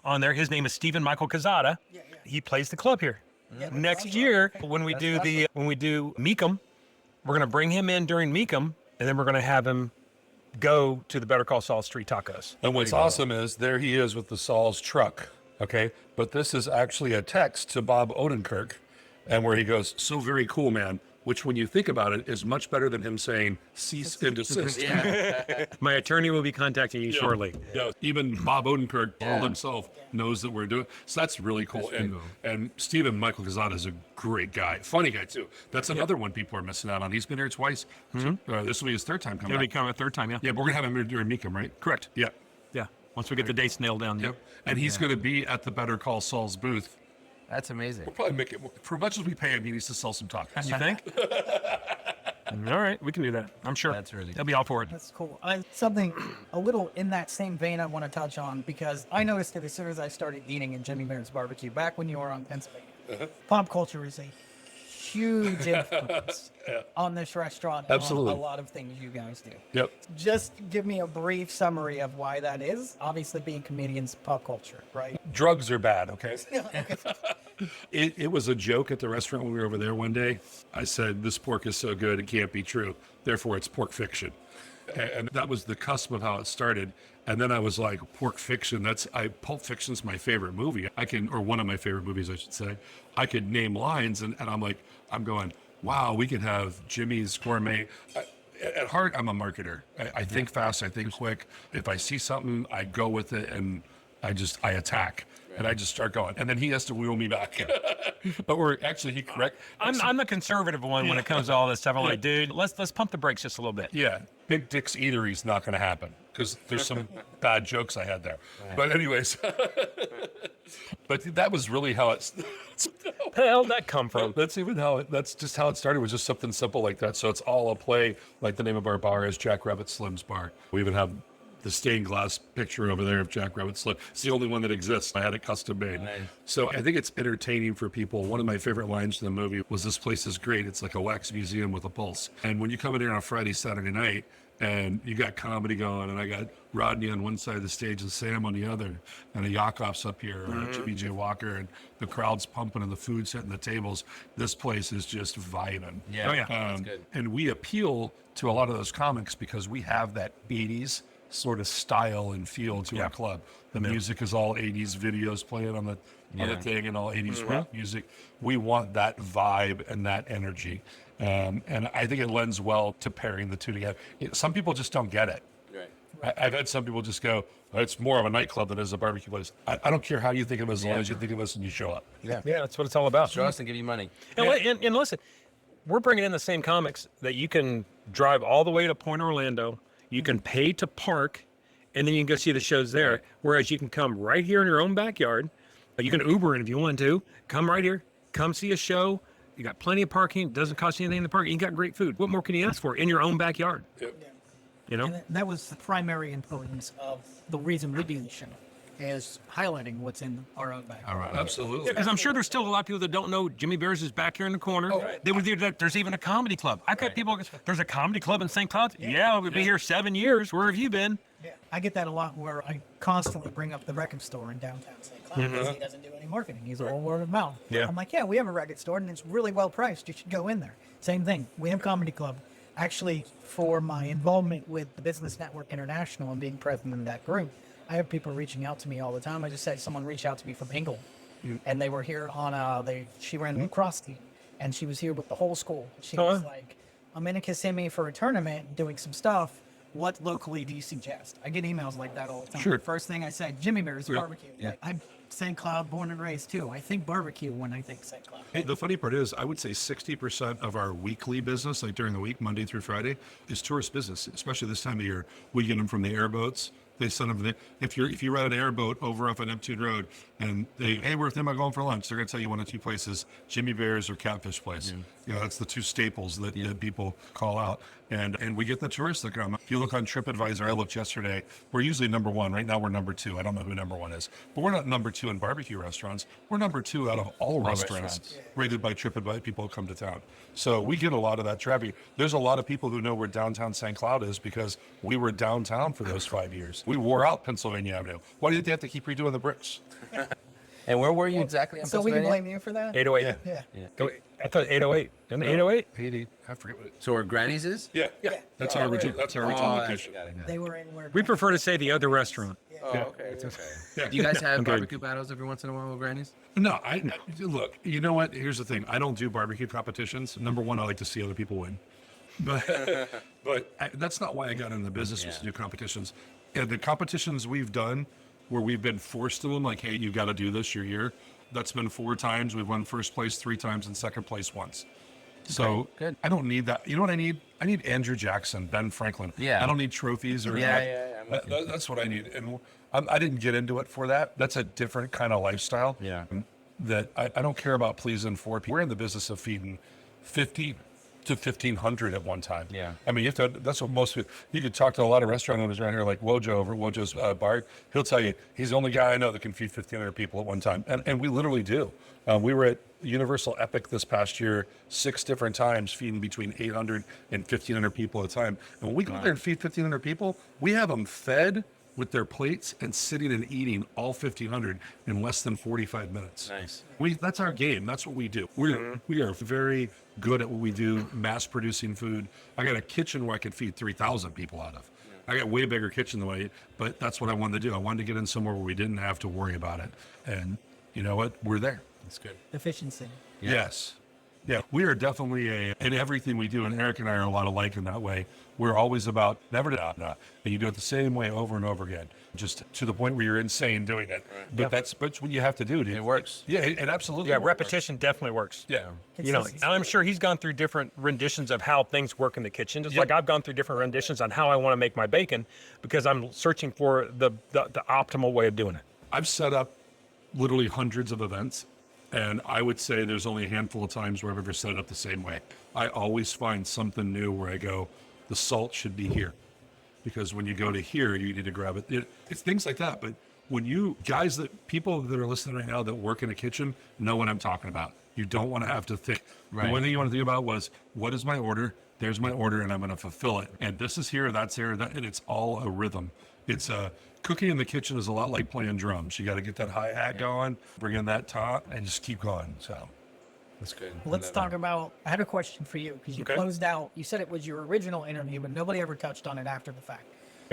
[SPEAKER 2] on there. His name is Stephen Michael Quezada. He plays the club here. Next year, when we do Meekum, we're going to bring him in during Meekum, and then we're going to have him go to the Better Call Saul Street Tacos.
[SPEAKER 5] And what's awesome is there he is with the Saul's truck. Okay. But this is actually a text to Bob Odenkirk, and where he goes, "So very cool, man," which when you think about it is much better than him saying cease and desist.
[SPEAKER 2] My attorney will be contacting you shortly.
[SPEAKER 5] Yeah. Even Bob Odenkirk himself knows that we're doing. So that's really cool. And Stephen Michael Quezada is a great guy. Funny guy too. That's another one people are missing out on. He's been here twice. So, this will be his 3rd time coming
[SPEAKER 2] It'll
[SPEAKER 5] back.
[SPEAKER 2] become a 3rd time, yeah.
[SPEAKER 5] Yeah, but we're gonna have him during Meekum, right?
[SPEAKER 2] Correct.
[SPEAKER 5] Yeah.
[SPEAKER 2] Yeah. Once we get the dates nailed down.
[SPEAKER 5] Yep. And he's going to be at the Better Call Saul's booth.
[SPEAKER 6] That's amazing.
[SPEAKER 5] We'll probably make it, for much as we pay him, he needs to sell some tacos.
[SPEAKER 2] You think? All right, we can do that. I'm sure.
[SPEAKER 6] That's really
[SPEAKER 2] They'll be all for it.
[SPEAKER 1] That's cool. Something a little in that same vein I want to touch on because I noticed it as soon as I started eating in Jimmy Maren's Barbecue back when you were on Pennsylvania. Pop culture is a huge influence on this restaurant. and
[SPEAKER 5] Absolutely.
[SPEAKER 1] On a lot of things you guys do.
[SPEAKER 5] Yep.
[SPEAKER 1] Just give me a brief summary of why that is. Obviously, being comedians, pop culture, right?
[SPEAKER 5] Drugs are bad, okay? It was a joke at the restaurant when we were over there one day. I said, "This pork is so good, it can't be true. Therefore, it's pork fiction." And that was the cusp of how it started. And then I was like, Pork Fiction, Pulp Fiction's my favorite movie. Or one of my favorite movies, I should say. I could name lines, and I'm going, wow, we could have Jimmy's Gourmet. At heart, I'm a marketer. I think fast, I think quick. If I see something, I go with it, and I attack. And I just start going, and then he has to wheel me back. But
[SPEAKER 2] I'm the conservative one when it comes to all this stuff. I'm like, dude, let's pump the brakes just a little bit.
[SPEAKER 5] Yeah, Big Dick's Eatery's not going to happen because there's some bad jokes I had there. Right. But anyways, but that was really how it.
[SPEAKER 2] The hell did that come from?
[SPEAKER 5] That's just how it started. Was just something simple like that. So it's all a play. Like the name of our bar is Jack Rabbit Slim's Bar. We even have the stained glass picture over there of Jack Rabbit Slim. It's the only one that exists. I had it custom made. Nice. So I think it's entertaining for people. One of my favorite lines in the movie was, "This place is great. It's like a wax museum with a pulse." And when you come in here on a Friday, Saturday night, and you got comedy going, and I got Rodney on one side of the stage and Sam on the other, and a Yakov's up here, or a Jimmy J. Walker, and the crowd's pumping and the food's hitting the tables, this place is just vibing.
[SPEAKER 6] Yeah, that's good.
[SPEAKER 5] And we appeal to a lot of those comics because we have that 80s sort of style and feel to our club. The music is all 80s videos playing on the thing, and all 80s rock music. We want that vibe and that energy. And I think it lends well to pairing the two together. Some people just don't get it. Right. I've had some people just go, it's more of a nightclub than it is a barbecue place. I don't care how you think of it, as long as you think of us and you show up.
[SPEAKER 6] Yeah,
[SPEAKER 2] that's what it's all about.
[SPEAKER 6] Show us and give you money.
[SPEAKER 2] And listen, we're bringing in the same comics that you can drive all the way to Point Orlando. You can pay to park, and then you can go see the shows there. Right. Whereas you can come right here in your own backyard. You can Uber in if you want to. Come right here. Come see a show. You got plenty of parking. It doesn't cost you anything to park. You got great food. What more can you ask for in your own backyard?
[SPEAKER 5] Yep.
[SPEAKER 2] You know?
[SPEAKER 1] And that was the primary importance of the reason we do the show, is highlighting what's in our own backyard.
[SPEAKER 5] All right. Absolutely.
[SPEAKER 2] Because I'm sure there's still a lot of people that don't know Jimmy Bears is back here in the corner. Oh, right. They were there. There's even a comedy club. I've got people. There's a comedy club in St. Cloud. Yeah, we've been here 7 years. Where have you been?
[SPEAKER 1] Yeah, I get that a lot. Where I constantly bring up the record store in downtown St. Cloud because he doesn't do any marketing. He's all word of mouth.
[SPEAKER 2] Yeah.
[SPEAKER 1] I'm like, we have a record store and it's really well priced. You should go in there. Same thing. We have comedy club. Actually, for my involvement with the Business Network International and being president of that group, I have people reaching out to me all the time. I just had someone reach out to me from England, and they were here on she ran a lacrosse team, and she was here with the whole school. She was like, I'm in a Kissimmee for a tournament, doing some stuff. What locally do you suggest? I get emails like that all the time.
[SPEAKER 5] Sure.
[SPEAKER 1] First thing I say, Jimmy Bears barbecue. Yeah. I'm St. Cloud, born and raised too. I think barbecue when I think St. Cloud.
[SPEAKER 5] The funny part is, I would say 60% of our weekly business, like during the week, Monday through Friday, is tourist business, especially this time of year. We get them from the airboats. They send them. If you ride an airboat over off of Neptune Road, and hey, we're thinking about going for lunch, they're going to tell you one of two places: Jimmy Bears or Catfish Place. That's the two staples that people call out. And we get the tourists that come. If you look on TripAdvisor, I looked yesterday. We're usually number one. Right now, we're number two. I don't know who number one is, but we're not number two in barbecue restaurants. We're number two out of all restaurants rated by TripAdvisor. People who come to town. So we get a lot of that traffic. There's a lot of people who know where downtown St. Cloud is because we were downtown for those 5 years. We wore out Pennsylvania Avenue. Why did they have to keep redoing the bricks?
[SPEAKER 6] And where were you exactly?
[SPEAKER 1] So we can blame you for that?
[SPEAKER 2] 808.
[SPEAKER 1] Yeah.
[SPEAKER 2] I thought 808. Isn't it 808?
[SPEAKER 5] 80. I forget what it is.
[SPEAKER 4] So where Granny's is?
[SPEAKER 5] Yeah. That's our original. That's our original location.
[SPEAKER 1] They were in where
[SPEAKER 2] We prefer to say the other restaurant.
[SPEAKER 4] Oh, okay. Do you guys have barbecue battles every once in a while with Granny's?
[SPEAKER 5] No, look. You know what? Here's the thing. I don't do barbecue competitions. Number one, I like to see other people win. But that's not why I got in the business was to do competitions. And the competitions we've done where we've been forced to them, like, hey, you got to do this. You're here. That's been 4 times. We've won first place 3 times and second place once. So
[SPEAKER 6] good.
[SPEAKER 5] I don't need that. You know what I need? I need Andrew Jackson, Ben Franklin.
[SPEAKER 6] Yeah.
[SPEAKER 5] I don't need trophies or that's what I need. And I didn't get into it for that. That's a different kind of lifestyle.
[SPEAKER 6] Yeah.
[SPEAKER 5] That I don't care about pleasing 4 people. We're in the business of feeding 50 to 1,500 at one time.
[SPEAKER 6] Yeah.
[SPEAKER 5] I mean, that's what most people, you could talk to a lot of restaurant owners around here, like Wojo over at Wojo's bar. He'll tell you he's the only guy I know that can feed 1,500 people at one time. And we literally do. We were at Universal Epic this past year 6 different times, feeding between 800 and 1,500 people at a time. And when we go there and feed 1,500 people, we have them fed, with their plates and sitting and eating all 1,500 in less than 45 minutes.
[SPEAKER 6] Nice.
[SPEAKER 5] That's our game. That's what we do. We are very good at what we do, mass producing food. I got a kitchen where I could feed 3,000 people out of. I got way bigger kitchen than but that's what I wanted to do. I wanted to get in somewhere where we didn't have to worry about it. And you know what? We're there.
[SPEAKER 6] That's good.
[SPEAKER 1] Efficiency.
[SPEAKER 5] Yeah. Yes. Yeah, we are definitely in everything we do, and Eric and I are a lot alike in that way. We're always about never to and you do it the same way over and over again, just to the point where you're insane doing it. Right. But that's what you have to do.
[SPEAKER 6] It works.
[SPEAKER 5] Yeah, it absolutely.
[SPEAKER 2] Yeah,
[SPEAKER 5] works.
[SPEAKER 2] repetition definitely works.
[SPEAKER 5] Yeah.
[SPEAKER 2] You know, and I'm sure he's gone through different renditions of how things work in the kitchen, just like I've gone through different renditions on how I want to make my bacon, because I'm searching for the optimal way of doing it.
[SPEAKER 5] I've set up literally hundreds of events, and I would say there's only a handful of times where I've ever set it up the same way. I always find something new where I go, the salt should be here. Because when you go to here, you need to grab it. It's things like that. But when people that are listening right now that work in a kitchen know what I'm talking about. You don't want to have to think.
[SPEAKER 4] Right.
[SPEAKER 5] The one thing you want to think about was, what is my order? There's my order, and I'm going to fulfill it. And this is here, that's here, and it's all a rhythm. It's cooking in the kitchen is a lot like playing drums. You got to get that hi-hat going, bring in that top, and just keep going. So
[SPEAKER 6] That's good.
[SPEAKER 1] Let's talk about. I had a question for you because you closed out. You said it was your original interview, but nobody ever touched on it after the fact.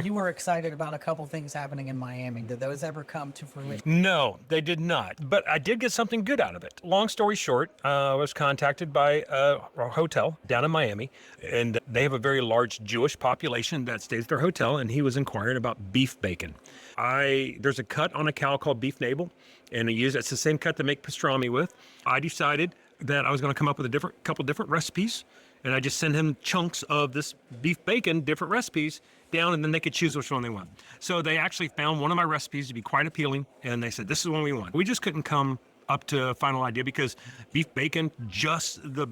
[SPEAKER 1] You were excited about a couple things happening in Miami. Did those ever come to fruition?
[SPEAKER 2] No, they did not. But I did get something good out of it. Long story short, I was contacted by a hotel down in Miami, and they have a very large Jewish population that stays at their hotel, and he was inquiring about beef bacon. There's a cut on a cow called beef navel, and it's the same cut to make pastrami with. I decided that I was going to come up with a couple different recipes, and I just sent him chunks of this beef bacon, different recipes, down, and then they could choose which one they want. So they actually found one of my recipes to be quite appealing, and they said, this is the one we want. We just couldn't come up to a final idea because beef bacon, just the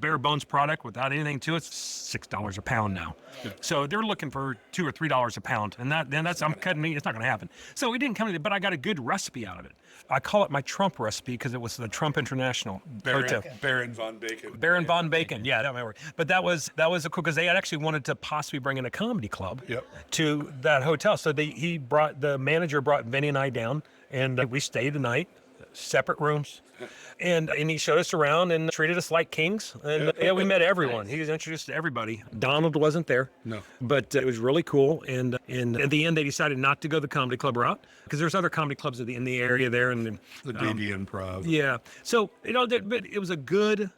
[SPEAKER 2] bare bones product without anything to it, it's $6 a pound now. So they're looking for $2 or $3 a pound, and I'm cutting meat. It's not going to happen. So we didn't come to it, but I got a good recipe out of it. I call it my Trump recipe because it was the Trump International Hotel.
[SPEAKER 5] Baron von Bacon.
[SPEAKER 2] Baron von Bacon. Yeah, that might work. But that was cool because they had actually wanted to possibly bring in a comedy club to that hotel. So the manager brought Vinny and I down, and we stayed the night, separate rooms. And he showed us around and treated us like kings. And we met everyone. He was introduced to everybody. Donald wasn't there.
[SPEAKER 5] No.
[SPEAKER 2] But it was really cool. And at the end, they decided not to go the comedy club route because there's other comedy clubs in the area there. And
[SPEAKER 5] The DB Improv.
[SPEAKER 2] yeah. So, but it was a good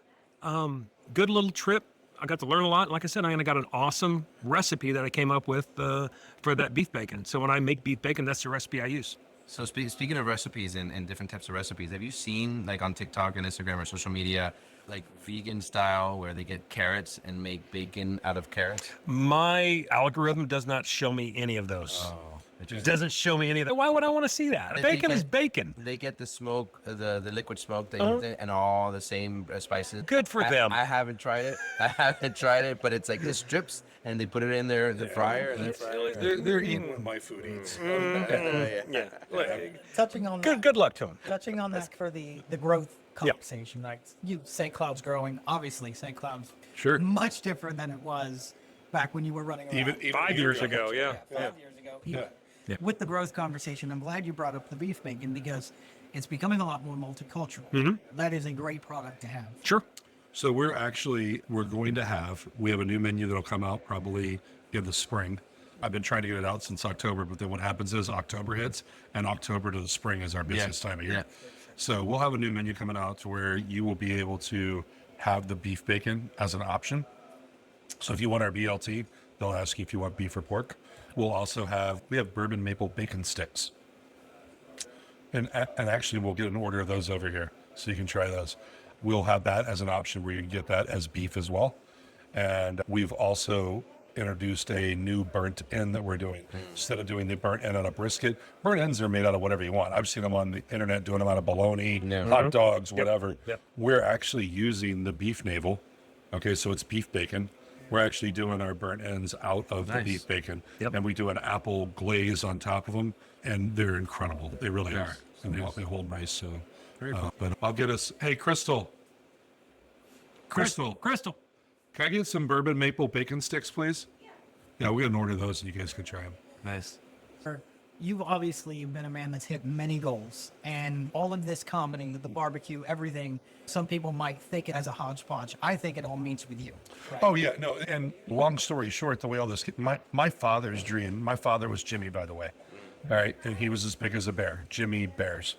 [SPEAKER 2] little trip. I got to learn a lot. Like I said, I got an awesome recipe that I came up with for that beef bacon. So when I make beef bacon, that's the recipe I use.
[SPEAKER 4] So speaking of recipes and different types of recipes, have you seen like on TikTok and Instagram or social media, like vegan style where they get carrots and make bacon out of carrots?
[SPEAKER 2] My algorithm does not show me any of those.
[SPEAKER 4] Oh,
[SPEAKER 2] It doesn't show me any of that. Why would I want to see that? Bacon is bacon.
[SPEAKER 4] They get the smoke, the liquid smoke, and all the same spices.
[SPEAKER 2] Good for them.
[SPEAKER 4] I haven't tried it. But it's like the strips, and they put it in there, the fryer, and
[SPEAKER 5] They're eating what my food eats.
[SPEAKER 1] Touching on that,
[SPEAKER 2] Good luck to them.
[SPEAKER 1] touching on that for the growth conversation, like St. Cloud's growing. Obviously, St. Cloud's
[SPEAKER 5] Sure.
[SPEAKER 1] much different than it was back when you were running around.
[SPEAKER 5] Even
[SPEAKER 2] 5 years ago, yeah.
[SPEAKER 1] 5 years ago. With the growth conversation, I'm glad you brought up the beef bacon because it's becoming a lot more multicultural. That is a great product to have.
[SPEAKER 2] Sure.
[SPEAKER 5] So we have a new menu that'll come out probably in the spring. I've been trying to get it out since October, but then what happens is October hits, and October to the spring is our busiest time of year. So we'll have a new menu coming out to where you will be able to have the beef bacon as an option. So if you want our BLT, they'll ask you if you want beef or pork. We'll also have bourbon maple bacon sticks. And actually we'll get an order of those over here so you can try those. We'll have that as an option where you can get that as beef as well. And we've also introduced a new burnt end that we're doing. Instead of doing the burnt end on a brisket, burnt ends are made out of whatever you want. I've seen them on the internet doing them out of bologna, hot dogs, whatever.
[SPEAKER 2] Yep.
[SPEAKER 5] We're actually using the beef navel. Okay, so it's beef bacon. We're actually doing our burnt ends out of the beef bacon.
[SPEAKER 2] Yep.
[SPEAKER 5] And we do an apple glaze on top of them, and they're incredible. They really are. And they hold nice. So, but I'll get us. Hey, Crystal. Crystal. Can I get some bourbon maple bacon sticks, please? Yeah, we got to order those, and you guys can try them.
[SPEAKER 4] Nice.
[SPEAKER 1] you've been a man that's hit many goals, and all of this comedy, the barbecue, everything. Some people might think it as a hodgepodge. I think it all means with you. Right?
[SPEAKER 5] Oh yeah, no. And long story short, the way all this, my father's dream. My father was Jimmy, by the way. All right, and he was as big as a bear. Jimmy Bears.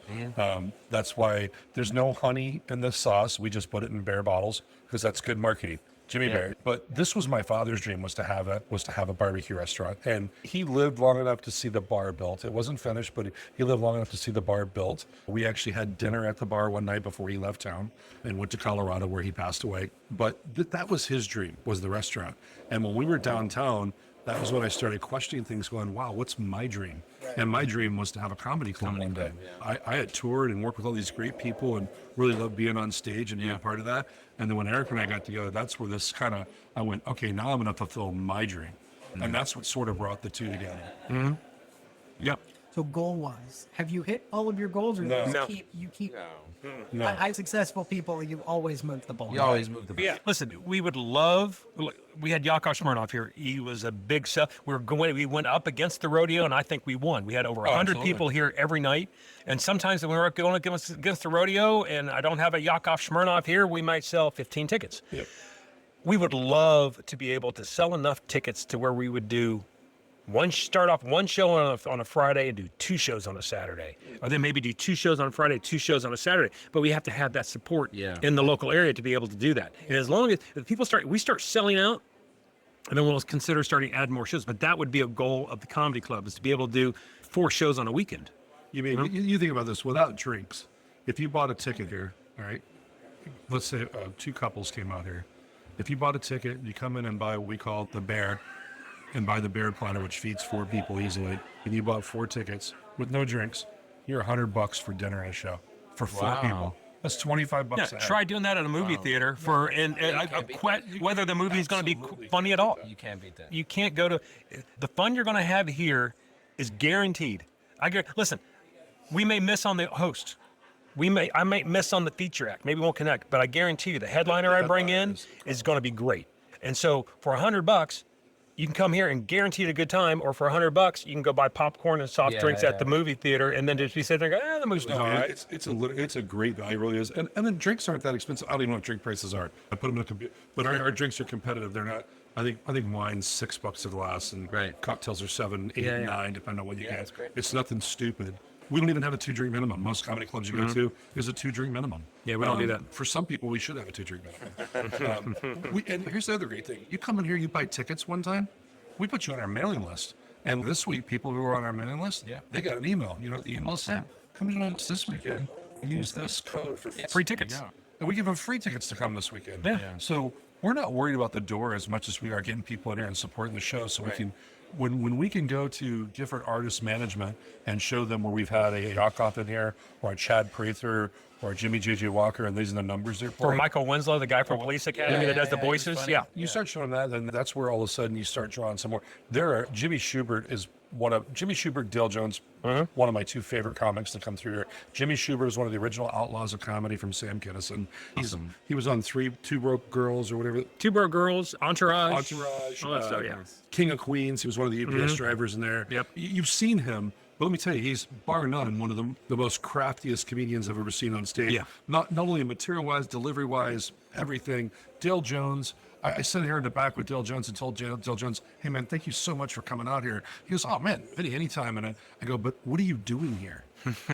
[SPEAKER 5] That's why there's no honey in this sauce. We just put it in bear bottles because that's good marketing. Jimmy Bear. But this was my father's dream, was to have a barbecue restaurant. And he lived long enough to see the bar built. It wasn't finished, but he lived long enough to see the bar built. We actually had dinner at the bar one night before he left town and went to Colorado where he passed away. But that was his dream, was the restaurant. And when we were downtown, that was when I started questioning things, going, wow, what's my dream? And my dream was to have a comedy club one day. I had toured and worked with all these great people and really loved being on stage and being a part of that. And then when Eric and I got together, that's where this kind of, I went, okay, now I'm going to fulfill my dream. And that's what sort of brought the two together. Yep.
[SPEAKER 1] So goal-wise, have you hit all of your goals, or
[SPEAKER 5] No.
[SPEAKER 1] you keep?
[SPEAKER 5] No.
[SPEAKER 1] I successful people, you always move the ball.
[SPEAKER 6] You always move the ball.
[SPEAKER 2] Yeah, listen, we would love. We had Yakov Smirnoff here. He was a big sell. We went up against the rodeo, and I think we won. We had over 100
[SPEAKER 5] absolutely.
[SPEAKER 2] people here every night. And sometimes when we're going against the rodeo, and I don't have a Yakov Smirnoff here, we might sell 15 tickets.
[SPEAKER 5] Yep.
[SPEAKER 2] We would love to be able to sell enough tickets to where we would do start off one show on a Friday and do 2 shows on a Saturday, or then maybe do 2 shows on Friday, 2 shows on a Saturday. But we have to have that support in the local area to be able to do that. And as long as people start selling out, and then we'll consider starting to add more shows. But that would be a goal of the comedy club, is to be able to do 4 shows on a weekend.
[SPEAKER 5] You mean, you think about this, without drinks, if you bought a ticket here, all right, let's say 2 couples came out here. If you bought a ticket, you come in and buy what we call the bear, and buy the bear platter, which feeds 4 people easily, and you bought 4 tickets with no drinks, you're $100 for dinner and a show for 4 people. That's $25
[SPEAKER 2] Yeah,
[SPEAKER 5] a head.
[SPEAKER 2] try doing that at a movie theater whether the movie is going to be funny at all.
[SPEAKER 6] You can't beat that.
[SPEAKER 2] You can't go to the fun you're going to have here is guaranteed. Listen, we may miss on the host. I might miss on the feature act. Maybe we won't connect, but I guarantee you the headliner I bring in is going to be great. And so for $100, you can come here and guaranteed a good time, or for $100, you can go buy popcorn and soft drinks at the movie theater, and then just be sitting there and go, the movie's not bad.
[SPEAKER 5] It's a great value, it really is. And then drinks aren't that expensive. I don't even know what drink prices are. I put them in a computer, but our drinks are competitive. They're not. I think wine's $6 a glass, and cocktails are 7, 8, 9, depending on what you get. It's nothing stupid. We don't even have a 2-drink minimum. Most comedy clubs you go to is a 2-drink minimum.
[SPEAKER 2] Yeah, we don't do that.
[SPEAKER 5] For some people, we should have a 2-drink minimum. And here's the other great thing. You come in here, you buy tickets one time, we put you on our mailing list. And this week, people who were on our mailing list, they got an email. You know what the email said? Come in this weekend and use this code for
[SPEAKER 2] Free tickets.
[SPEAKER 5] Yeah. And we give them free tickets to come this weekend.
[SPEAKER 2] Yeah.
[SPEAKER 5] So we're not worried about the door as much as we are getting people in here and supporting the show. So we can, when we can go to different artist management and show them where we've had a Yakov in here, or a Chad Prather, or a Jimmy J.J. Walker, and these are the numbers they're
[SPEAKER 2] Or
[SPEAKER 5] pulling.
[SPEAKER 2] Michael Winslow, the guy from Police Academy that does the voices. Yeah.
[SPEAKER 5] You start showing that, then that's where all of a sudden you start drawing some more. Jimmy Schubert, Dale Jones, one of my 2 favorite comics to come through here. Jimmy Schubert is one of the original outlaws of comedy from Sam Kinison. He was on Two Broke Girls or whatever.
[SPEAKER 2] 2 Broke Girls, Entourage.
[SPEAKER 5] All
[SPEAKER 2] that stuff, yeah.
[SPEAKER 5] King of Queens. He was one of the UPS drivers in there.
[SPEAKER 2] Yep.
[SPEAKER 5] You've seen him. But let me tell you, he's bar none one of the most craftiest comedians I've ever seen on stage.
[SPEAKER 2] Yeah.
[SPEAKER 5] Not only material-wise, delivery-wise, everything. Dale Jones. I sat here in the back with Dale Jones and told Dale Jones, hey, man, thank you so much for coming out here. He goes, oh, man, Vinny, anytime. And I go, but what are you doing here?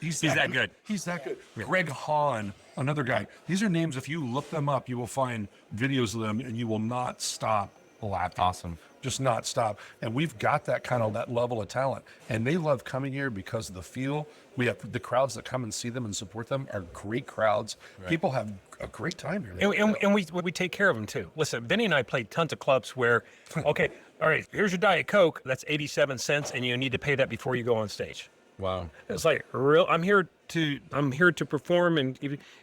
[SPEAKER 5] He's
[SPEAKER 2] that good.
[SPEAKER 5] He's that good. Yeah. Greg Hahn, another guy. These are names, if you look them up, you will find videos of them, and you will not stop laughing.
[SPEAKER 6] Awesome.
[SPEAKER 5] Just not stop. And we've got that level of talent. And they love coming here because of the feel. We have the crowds that come and see them and support them are great crowds. Right. People have a great time here.
[SPEAKER 2] And we take care of them too. Listen, Vinny and I played tons of clubs where, okay, all right, here's your Diet Coke. That's 87 cents, and you need to pay that before you go on stage.
[SPEAKER 6] Wow.
[SPEAKER 2] It's like, I'm here to perform,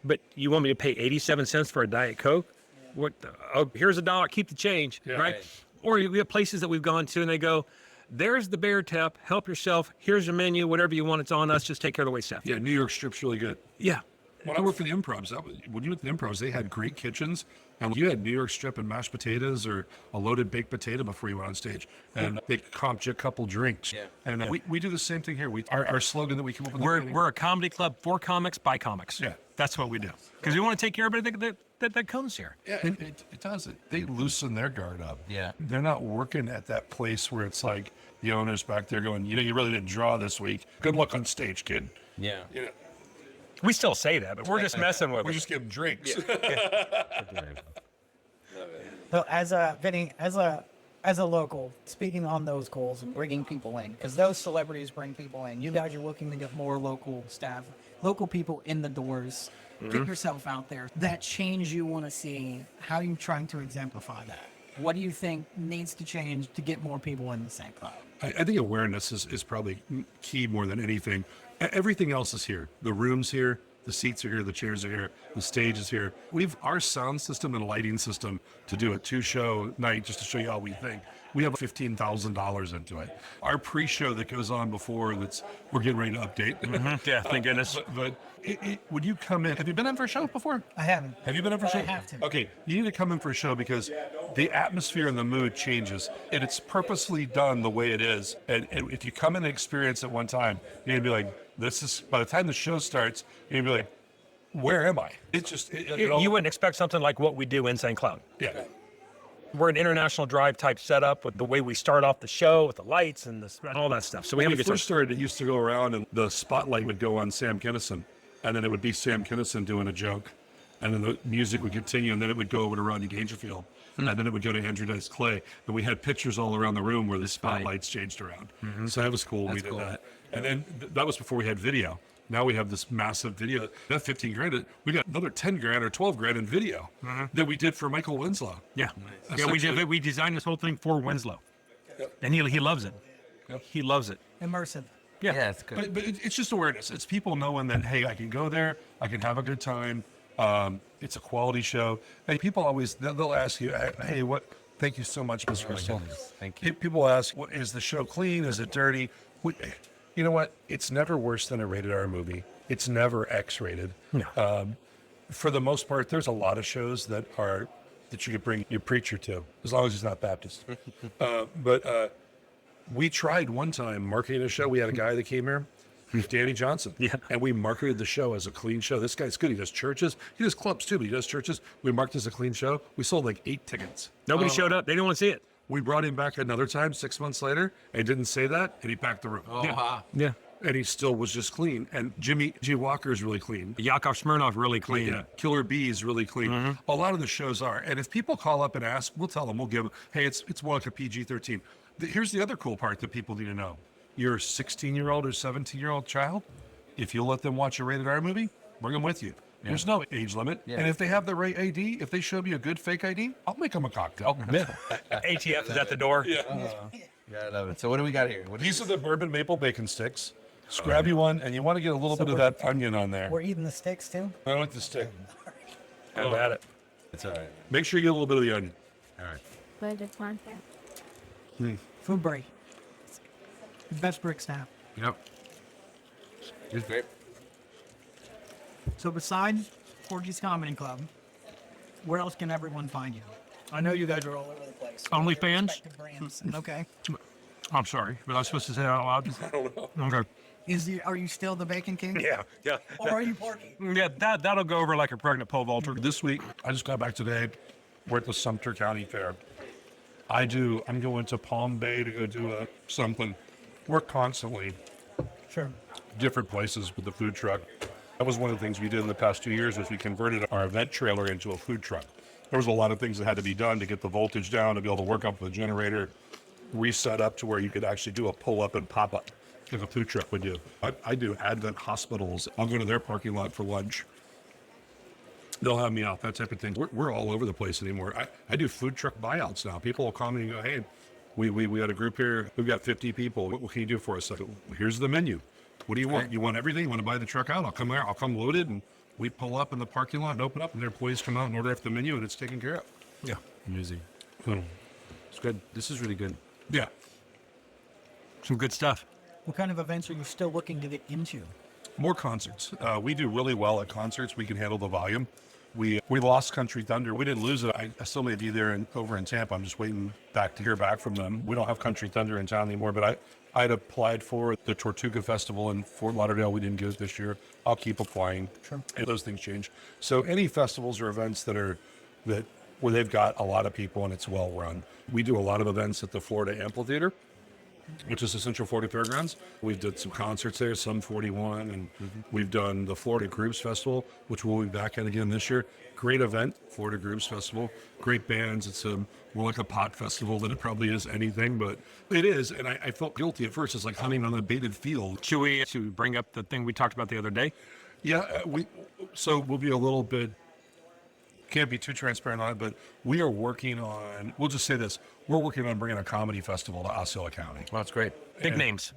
[SPEAKER 2] but you want me to pay 87 cents for a Diet Coke? What? Oh, here's $1. Keep the change, right? Or we have places that we've gone to, and they go, there's the bear tap. Help yourself. Here's your menu. Whatever you want, it's on us. Just take care of the wait staff.
[SPEAKER 5] Yeah, New York Strip's really good.
[SPEAKER 2] Yeah.
[SPEAKER 5] When I worked for the Improvs, when you went to the Improvs, they had great kitchens, and you had New York strip and mashed potatoes or a loaded baked potato before you went on stage, and they comped you a couple drinks.
[SPEAKER 4] Yeah.
[SPEAKER 5] And we do the same thing here. Our slogan that we come up with.
[SPEAKER 2] We're a comedy club for comics by comics.
[SPEAKER 5] Yeah.
[SPEAKER 2] That's what we do. Because we want to take care of everybody that comes here.
[SPEAKER 5] Yeah, it does it. They loosen their guard up.
[SPEAKER 6] Yeah.
[SPEAKER 5] They're not working at that place where it's like the owner's back there going, you really didn't draw this week. Good luck on stage, kid.
[SPEAKER 4] Yeah.
[SPEAKER 5] You know,
[SPEAKER 2] We still say that, but we're just messing with
[SPEAKER 5] we
[SPEAKER 2] it.
[SPEAKER 5] just give them drinks.
[SPEAKER 1] So as a Vinny, as a local, speaking on those goals and bringing people in, because those celebrities bring people in. You guys are looking to get more local staff, local people in the doors. Get yourself out there. That change you want to see. How are you trying to exemplify that? What do you think needs to change to get more people in the St. Cloud?
[SPEAKER 5] I think awareness is probably key more than anything. Everything else is here. The room's here. The seats are here. The chairs are here. The stage is here. We've our sound system and lighting system to do a 2-show night, just to show you how we think. We have $15,000 into it. Our pre-show that goes on before we're getting ready to update.
[SPEAKER 2] Yeah, thank goodness.
[SPEAKER 5] But when you come in, have you been in for a show before?
[SPEAKER 1] I haven't.
[SPEAKER 5] Have you been in for a show?
[SPEAKER 1] I have to.
[SPEAKER 5] Okay, you need to come in for a show because the atmosphere and the mood changes, and it's purposely done the way it is. And if you come in and experience it one time, you're gonna be like, "This is." By the time the show starts, you're gonna be like, "Where am I?" It's just
[SPEAKER 2] You wouldn't expect something like what we do in St. Cloud.
[SPEAKER 5] yeah.
[SPEAKER 2] We're an international drive type setup with the way we start off the show with the lights and all that stuff. So we have
[SPEAKER 5] When
[SPEAKER 2] a
[SPEAKER 5] we
[SPEAKER 2] good time.
[SPEAKER 5] first started, it used to go around, and the spotlight would go on Sam Kinison, and then it would be Sam Kinison doing a joke, and then the music would continue, and then it would go over to Rodney Dangerfield, and then it would go to Andrew Dice Clay, and we had pictures all around the room where the spotlights changed around. So that was cool. We did that, and then that was before we had video. Now we have this massive video. That 15 grand, we got another 10 grand or 12 grand in video that we did for Michael Winslow.
[SPEAKER 2] Yeah. Yeah, we designed this whole thing for Winslow. And he loves it. He loves it.
[SPEAKER 1] Immersive.
[SPEAKER 6] Yeah, it's good.
[SPEAKER 5] But it's just awareness. It's people knowing that, hey, I can go there, I can have a good time. It's a quality show. And people always, they'll ask you, hey, what? Thank you so much, Mr. Crystal.
[SPEAKER 6] Thank you.
[SPEAKER 5] People ask, what, is the show clean? Is it dirty? You know what? It's never worse than a rated R movie. It's never X-rated.
[SPEAKER 2] No.
[SPEAKER 5] For the most part, there's a lot of shows that you could bring your preacher to, as long as he's not Baptist. But we tried one time marketing a show. We had a guy that came here, Danny Johnson.
[SPEAKER 2] Yeah.
[SPEAKER 5] And we marketed the show as a clean show. This guy's good. He does churches. He does clubs too, but he does churches. We marked it as a clean show. We sold like 8 tickets.
[SPEAKER 2] Nobody showed up. They didn't want to see it.
[SPEAKER 5] We brought him back another time 6 months later and didn't say that, and he packed the room.
[SPEAKER 4] Oh, wow.
[SPEAKER 2] Yeah.
[SPEAKER 5] And he still was just clean. And Jimmy G. Walker is really clean.
[SPEAKER 2] Yakov Smirnoff really clean.
[SPEAKER 5] Yeah. Killer Bee is really clean. A lot of the shows are. And if people call up and ask, we'll tell them, we'll give them, hey, it's more like a PG-13. Here's the other cool part that people need to know. Your 16-year-old or 17-year-old child, if you'll let them watch a rated R movie, bring them with you. There's no age limit.
[SPEAKER 6] Yeah.
[SPEAKER 5] And if they have the right ID, if they show me a good fake ID, I'll make them a cocktail.
[SPEAKER 2] ATF is at the door.
[SPEAKER 6] Yeah, I love it. So what do we got here?
[SPEAKER 5] These are the bourbon maple bacon sticks. Just grab you one, and you want to get a little bit of that onion on there.
[SPEAKER 1] We're eating the sticks too.
[SPEAKER 5] I like the stick.
[SPEAKER 2] Have at it.
[SPEAKER 6] It's all right.
[SPEAKER 5] Make sure you get a little bit of the onion.
[SPEAKER 6] All right.
[SPEAKER 7] But it's one thing.
[SPEAKER 1] Food break. Best brick staff.
[SPEAKER 4] Yep.
[SPEAKER 6] It's great.
[SPEAKER 1] So besides Porky's Comedy Club, where else can everyone find you? I know you guys are all over the place.
[SPEAKER 2] OnlyFans?
[SPEAKER 1] Respective brands. Okay.
[SPEAKER 2] I'm sorry, but I was supposed to say that out loud. I don't know. Okay.
[SPEAKER 1] Are you still the Bacon King?
[SPEAKER 2] Yeah.
[SPEAKER 1] Or are you Porky?
[SPEAKER 2] Yeah, that'll go over like a pregnant pole vaulter.
[SPEAKER 5] This week, I just got back today. We're at the Sumter County Fair. I'm going to Palm Bay to go do something. We're constantly
[SPEAKER 1] Sure.
[SPEAKER 5] different places with the food truck. That was one of the things we did in the past 2 years was we converted our event trailer into a food truck. There was a lot of things that had to be done to get the voltage down, to be able to work up the generator, reset up to where you could actually do a pull-up and pop-up like a food truck would do. I do Advent hospitals. I'll go to their parking lot for lunch. They'll have me out, that type of thing. We're all over the place anymore. I do food truck buyouts now. People will call me and go, hey, we had a group here. We've got 50 people. What can you do for us? I go, here's the menu. What do you want? You want everything? You want to buy the truck out? I'll come there. I'll come loaded, and we pull up in the parking lot and open up, and their employees come out and order off the menu, and it's taken care of.
[SPEAKER 2] Yeah.
[SPEAKER 4] Amazing.
[SPEAKER 5] So,
[SPEAKER 4] It's good. This is really good.
[SPEAKER 5] yeah.
[SPEAKER 2] Some good stuff.
[SPEAKER 1] What kind of events are you still looking to get into?
[SPEAKER 5] More concerts. We do really well at concerts. We can handle the volume. We lost Country Thunder. We didn't lose it. I still may be there over in Tampa. I'm just waiting to hear back from them. We don't have Country Thunder in town anymore, but I'd applied for the Tortuga Festival in Fort Lauderdale. We didn't get it this year. I'll keep applying. Sure. And those things change. So any festivals or events where they've got a lot of people and it's well run. We do a lot of events at the Florida Amphitheater, which is the Central Florida Fairgrounds. We've done some concerts there, some 41, and we've done the Florida Groups Festival, which we'll be back at again this year. Great event, Florida Groups Festival. Great bands. It's more like a pot festival than it probably is anything, but it is. And I felt guilty at first. It's like hunting on a baited field.
[SPEAKER 2] Should we bring up the thing we talked about the other day?
[SPEAKER 5] Yeah, we'll be a little bit, can't be too transparent on it, but we are working on, we'll just say this, we're working on bringing a comedy festival to Osceola County.
[SPEAKER 6] Well, that's great.
[SPEAKER 2] Big names.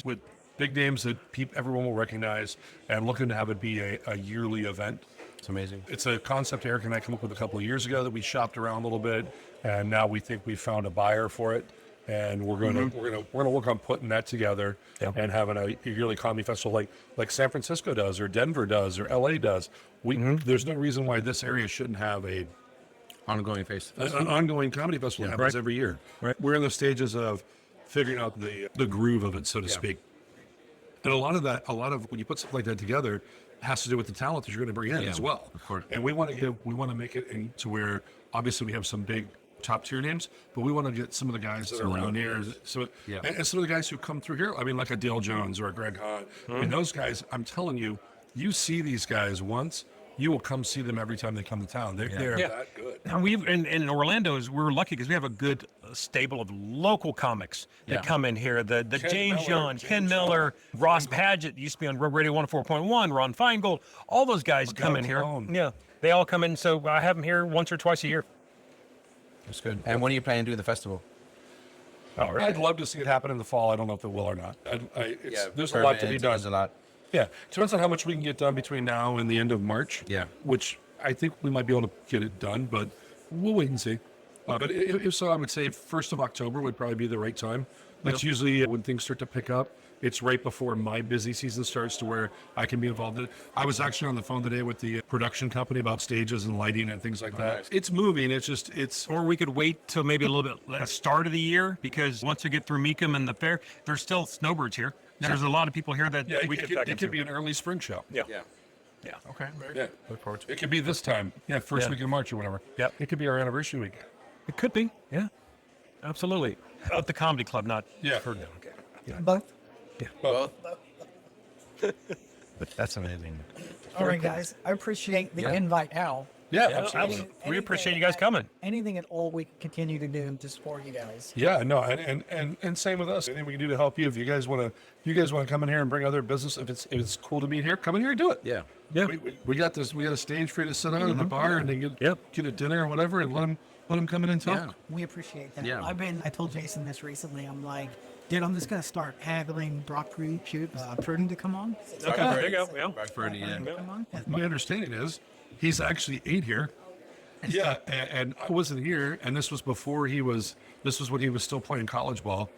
[SPEAKER 5] With big names that everyone will recognize, and looking to have it be a yearly event.
[SPEAKER 6] It's amazing.
[SPEAKER 5] It's a concept Eric and I came up with a couple of years ago that we shopped around a little bit, and now we think we found a buyer for it. And we're going to work on putting that together and having a yearly comedy festival like San Francisco does, or Denver does, or LA does. There's no reason why this area shouldn't have an ongoing comedy festival that happens every year. Right. We're in the stages of figuring out the groove of it, so to speak. And a lot of when you put something like that together, has to do with the talent that you're going to bring in as well.
[SPEAKER 6] Of course.
[SPEAKER 5] And we want to make it into where obviously we have some big top tier names, but we want to get some of the guys that are around here. So, and some of the guys who come through here, I mean, like a Dale Jones or a Greg Hahn. I mean, those guys, I'm telling you, you see these guys once, you will come see them every time they come to town. They're that good.
[SPEAKER 2] And we've in Orlando's, we're lucky because we have a good stable of local comics that come in here. The James John, Ken Miller, Ross Padgett used to be on Radio 104.1, Ron Feingold. All those guys come in here. Yeah, they all come in. So I have them here once or twice a year.
[SPEAKER 6] That's good. And when are you planning to do the festival?
[SPEAKER 5] Oh, really? I'd love to see it happen in the fall. I don't know if it will or not. There's a lot to be done.
[SPEAKER 6] There's a lot.
[SPEAKER 5] Yeah, depends on how much we can get done between now and the end of March.
[SPEAKER 6] Yeah.
[SPEAKER 5] Which I think we might be able to get it done, but we'll wait and see. But if so, I would say 1st of October would probably be the right time. That's usually when things start to pick up. It's right before my busy season starts to where I can be involved in it. I was actually on the phone today with the production company about stages and lighting and things like that. Nice. It's moving.
[SPEAKER 2] Or we could wait till maybe a little bit at the start of the year, because once we get through Meekum and the fair, there's still snowbirds here. There's a lot of people here that we could
[SPEAKER 5] it could be an early spring show.
[SPEAKER 2] Yeah.
[SPEAKER 6] Okay.
[SPEAKER 5] Yeah.
[SPEAKER 6] Look forward to it.
[SPEAKER 5] It could be this time. Yeah, first week of March or whatever.
[SPEAKER 2] Yep.
[SPEAKER 5] It could be our anniversary week.
[SPEAKER 2] It could be. Yeah. Absolutely. At the comedy club, not.
[SPEAKER 5] Yeah.
[SPEAKER 2] Okay.
[SPEAKER 1] Yeah. Both.
[SPEAKER 2] Yeah.
[SPEAKER 3] Both.
[SPEAKER 6] That's amazing.
[SPEAKER 1] All right, guys. I appreciate the invite, Al.
[SPEAKER 5] Yeah,
[SPEAKER 2] Yeah,
[SPEAKER 5] absolutely.
[SPEAKER 2] we appreciate you guys coming.
[SPEAKER 1] Anything at all we can continue to do to support you guys.
[SPEAKER 5] Yeah, no, and same with us. Anything we can do to help you. If you guys want to come in here and bring other business, if it's cool to meet here, come in here and do it.
[SPEAKER 6] Yeah.
[SPEAKER 2] Yeah.
[SPEAKER 5] We got this. We got a stage for you to sit on at the bar and then get a dinner or whatever, and let them come in and talk.
[SPEAKER 6] Yeah.
[SPEAKER 1] We appreciate that.
[SPEAKER 6] Yeah.
[SPEAKER 1] I told Jason this recently. I'm like, dude, I'm just gonna start haggling Brock Pruden to come on.
[SPEAKER 2] Okay, there you go. Yeah.
[SPEAKER 4] Back for it, yeah.
[SPEAKER 1] Come on.
[SPEAKER 5] My understanding is he's actually ate here. Yeah, and I wasn't here, and this was before this was when he was still playing college ball.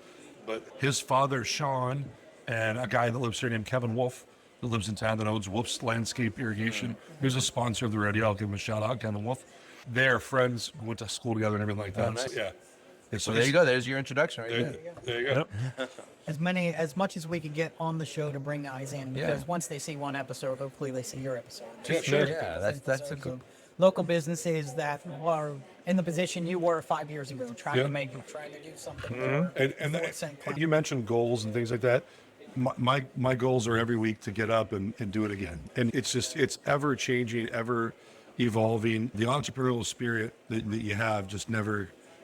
[SPEAKER 5] But his father, Sean, and a guy that lives here named Kevin Wolf, that lives in town that owns Wolf's Landscape Irrigation. He's a sponsor of the radio. I'll give him a shout out, Kevin Wolf. They're friends, went to school together and everything like that.
[SPEAKER 6] nice.
[SPEAKER 5] So, yeah.
[SPEAKER 6] So there you go. There's your introduction right there.
[SPEAKER 5] There you go.
[SPEAKER 1] As much as we can get on the show to bring guys in, because once they see one episode, hopefully they see your episode.
[SPEAKER 5] Yeah, sure.
[SPEAKER 6] Yeah, that's a good.
[SPEAKER 1] Local businesses that are in the position you were 5 years ago, trying to do something.
[SPEAKER 5] And you mentioned goals and things like that. My goals are every week to get up and do it again. And it's ever changing, ever evolving. The entrepreneurial spirit that you have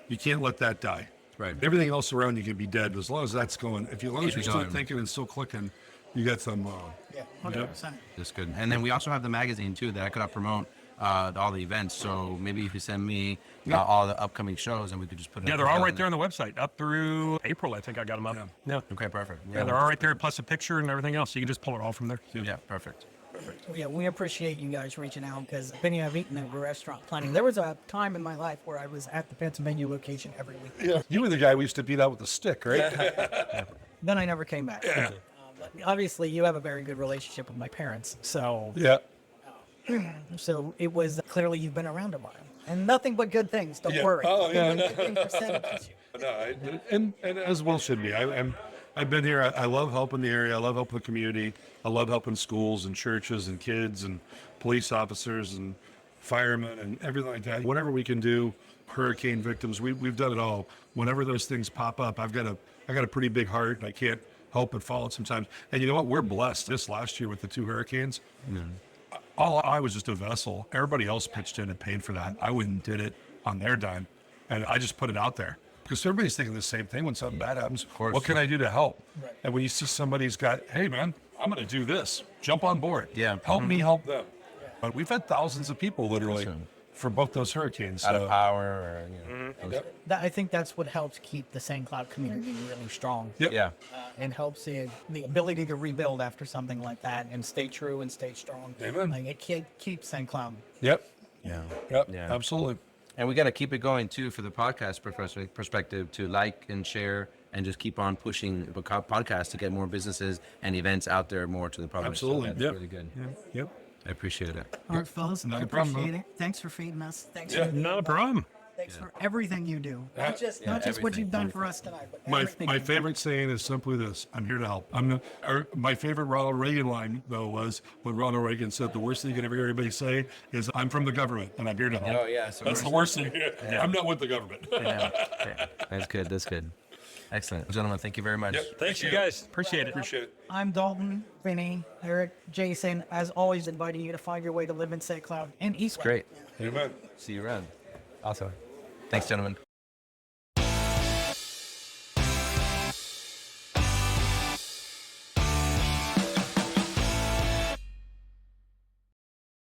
[SPEAKER 5] you can't let that die.
[SPEAKER 4] Right.
[SPEAKER 5] Everything else around you can be dead, but as long as that's going, as long as you're still
[SPEAKER 4] going.
[SPEAKER 5] thinking and still clicking, you got some.
[SPEAKER 1] Yeah, 100%.
[SPEAKER 4] That's good. And then we also have the magazine too that I could promote all the events. So maybe if you send me all the upcoming shows, and we could just put it.
[SPEAKER 2] Yeah, they're all right there on the website. Up through April, I think I got them up. Yeah.
[SPEAKER 4] Okay, perfect.
[SPEAKER 2] Yeah, they're all right there, plus a picture and everything else. So you can just pull it all from there.
[SPEAKER 4] Yeah, perfect.
[SPEAKER 1] Yeah, we appreciate you guys reaching out, because Vinny, I've eaten at restaurant plenty. There was a time in my life where I was at the Pennsylvania location every week.
[SPEAKER 5] Yeah, you were the guy we used to beat out with a stick, right?
[SPEAKER 1] Then I never came back. But obviously, you have a very good relationship with my parents, so
[SPEAKER 5] Yeah.
[SPEAKER 1] it was clearly you've been around a while, and nothing but good things. Don't
[SPEAKER 5] Yeah.
[SPEAKER 1] worry.
[SPEAKER 5] Oh, yeah,
[SPEAKER 1] Good things are said about you.
[SPEAKER 5] No, and as well should be. I've been here. I love helping the area. I love helping the community. I love helping schools and churches and kids and police officers and firemen and everything like that. Whatever we can do, hurricane victims, we've done it all. Whenever those things pop up, I got a pretty big heart. And I can't help but follow it sometimes. And you know what? We're blessed. This last year with the 2 hurricanes, all I was just a vessel. Everybody else pitched in and paid for that. I wouldn't did it on their dime, and I just put it out there because everybody's thinking the same thing when something bad happens.
[SPEAKER 6] course.
[SPEAKER 5] What can I do to help? And when you see somebody's got, hey man, I'm going to do this. Jump on board.
[SPEAKER 6] Yeah.
[SPEAKER 5] Help me help them. But we've had thousands of people literally for both those hurricanes.
[SPEAKER 6] Out of
[SPEAKER 5] So,
[SPEAKER 6] power, or
[SPEAKER 1] I think that's what helps keep the St. Cloud community really strong.
[SPEAKER 5] Yep.
[SPEAKER 6] yeah.
[SPEAKER 1] And helps the ability to rebuild after something like that and stay true and stay strong.
[SPEAKER 5] Amen.
[SPEAKER 1] Like it keeps St. Cloud.
[SPEAKER 5] Yep.
[SPEAKER 6] Yeah.
[SPEAKER 5] Yep.
[SPEAKER 6] Yeah.
[SPEAKER 5] Absolutely.
[SPEAKER 6] And we got to keep it going too for the podcast perspective to like and share and just keep on pushing the podcast to get more businesses and events out there more to the public.
[SPEAKER 5] Absolutely.
[SPEAKER 6] So that's
[SPEAKER 5] Yep.
[SPEAKER 6] really good.
[SPEAKER 5] Yep.
[SPEAKER 6] I appreciate it.
[SPEAKER 1] All right, fellas.
[SPEAKER 5] Not
[SPEAKER 1] I
[SPEAKER 5] a problem,
[SPEAKER 1] appreciate
[SPEAKER 5] man.
[SPEAKER 1] it. Thanks for feeding us. Thanks
[SPEAKER 5] Yeah.
[SPEAKER 1] for
[SPEAKER 2] Not a problem.
[SPEAKER 1] thanks for everything you do. Not just what
[SPEAKER 6] everything.
[SPEAKER 1] you've done for us tonight, but
[SPEAKER 5] My
[SPEAKER 1] everything
[SPEAKER 5] my
[SPEAKER 1] you've
[SPEAKER 5] favorite saying is simply this: I'm here to help. My favorite Ronald Reagan line though was when Ronald Reagan said, "The worst thing you can ever hear anybody say is I'm from the government and I'm here to help."
[SPEAKER 6] Oh, yeah, so
[SPEAKER 5] that's the worst thing. I'm not with the government.
[SPEAKER 6] Yeah. That's good. That's good. Excellent. Gentlemen, thank you very much.
[SPEAKER 2] Thanks, you guys. Appreciate it.
[SPEAKER 5] Appreciate it.
[SPEAKER 1] I'm Dalton, Vinny, Eric, Jason, as always inviting you to find your way to live in St. Cloud and East.
[SPEAKER 6] Great.
[SPEAKER 5] Amen.
[SPEAKER 6] See you around. Awesome. Thanks, gentlemen.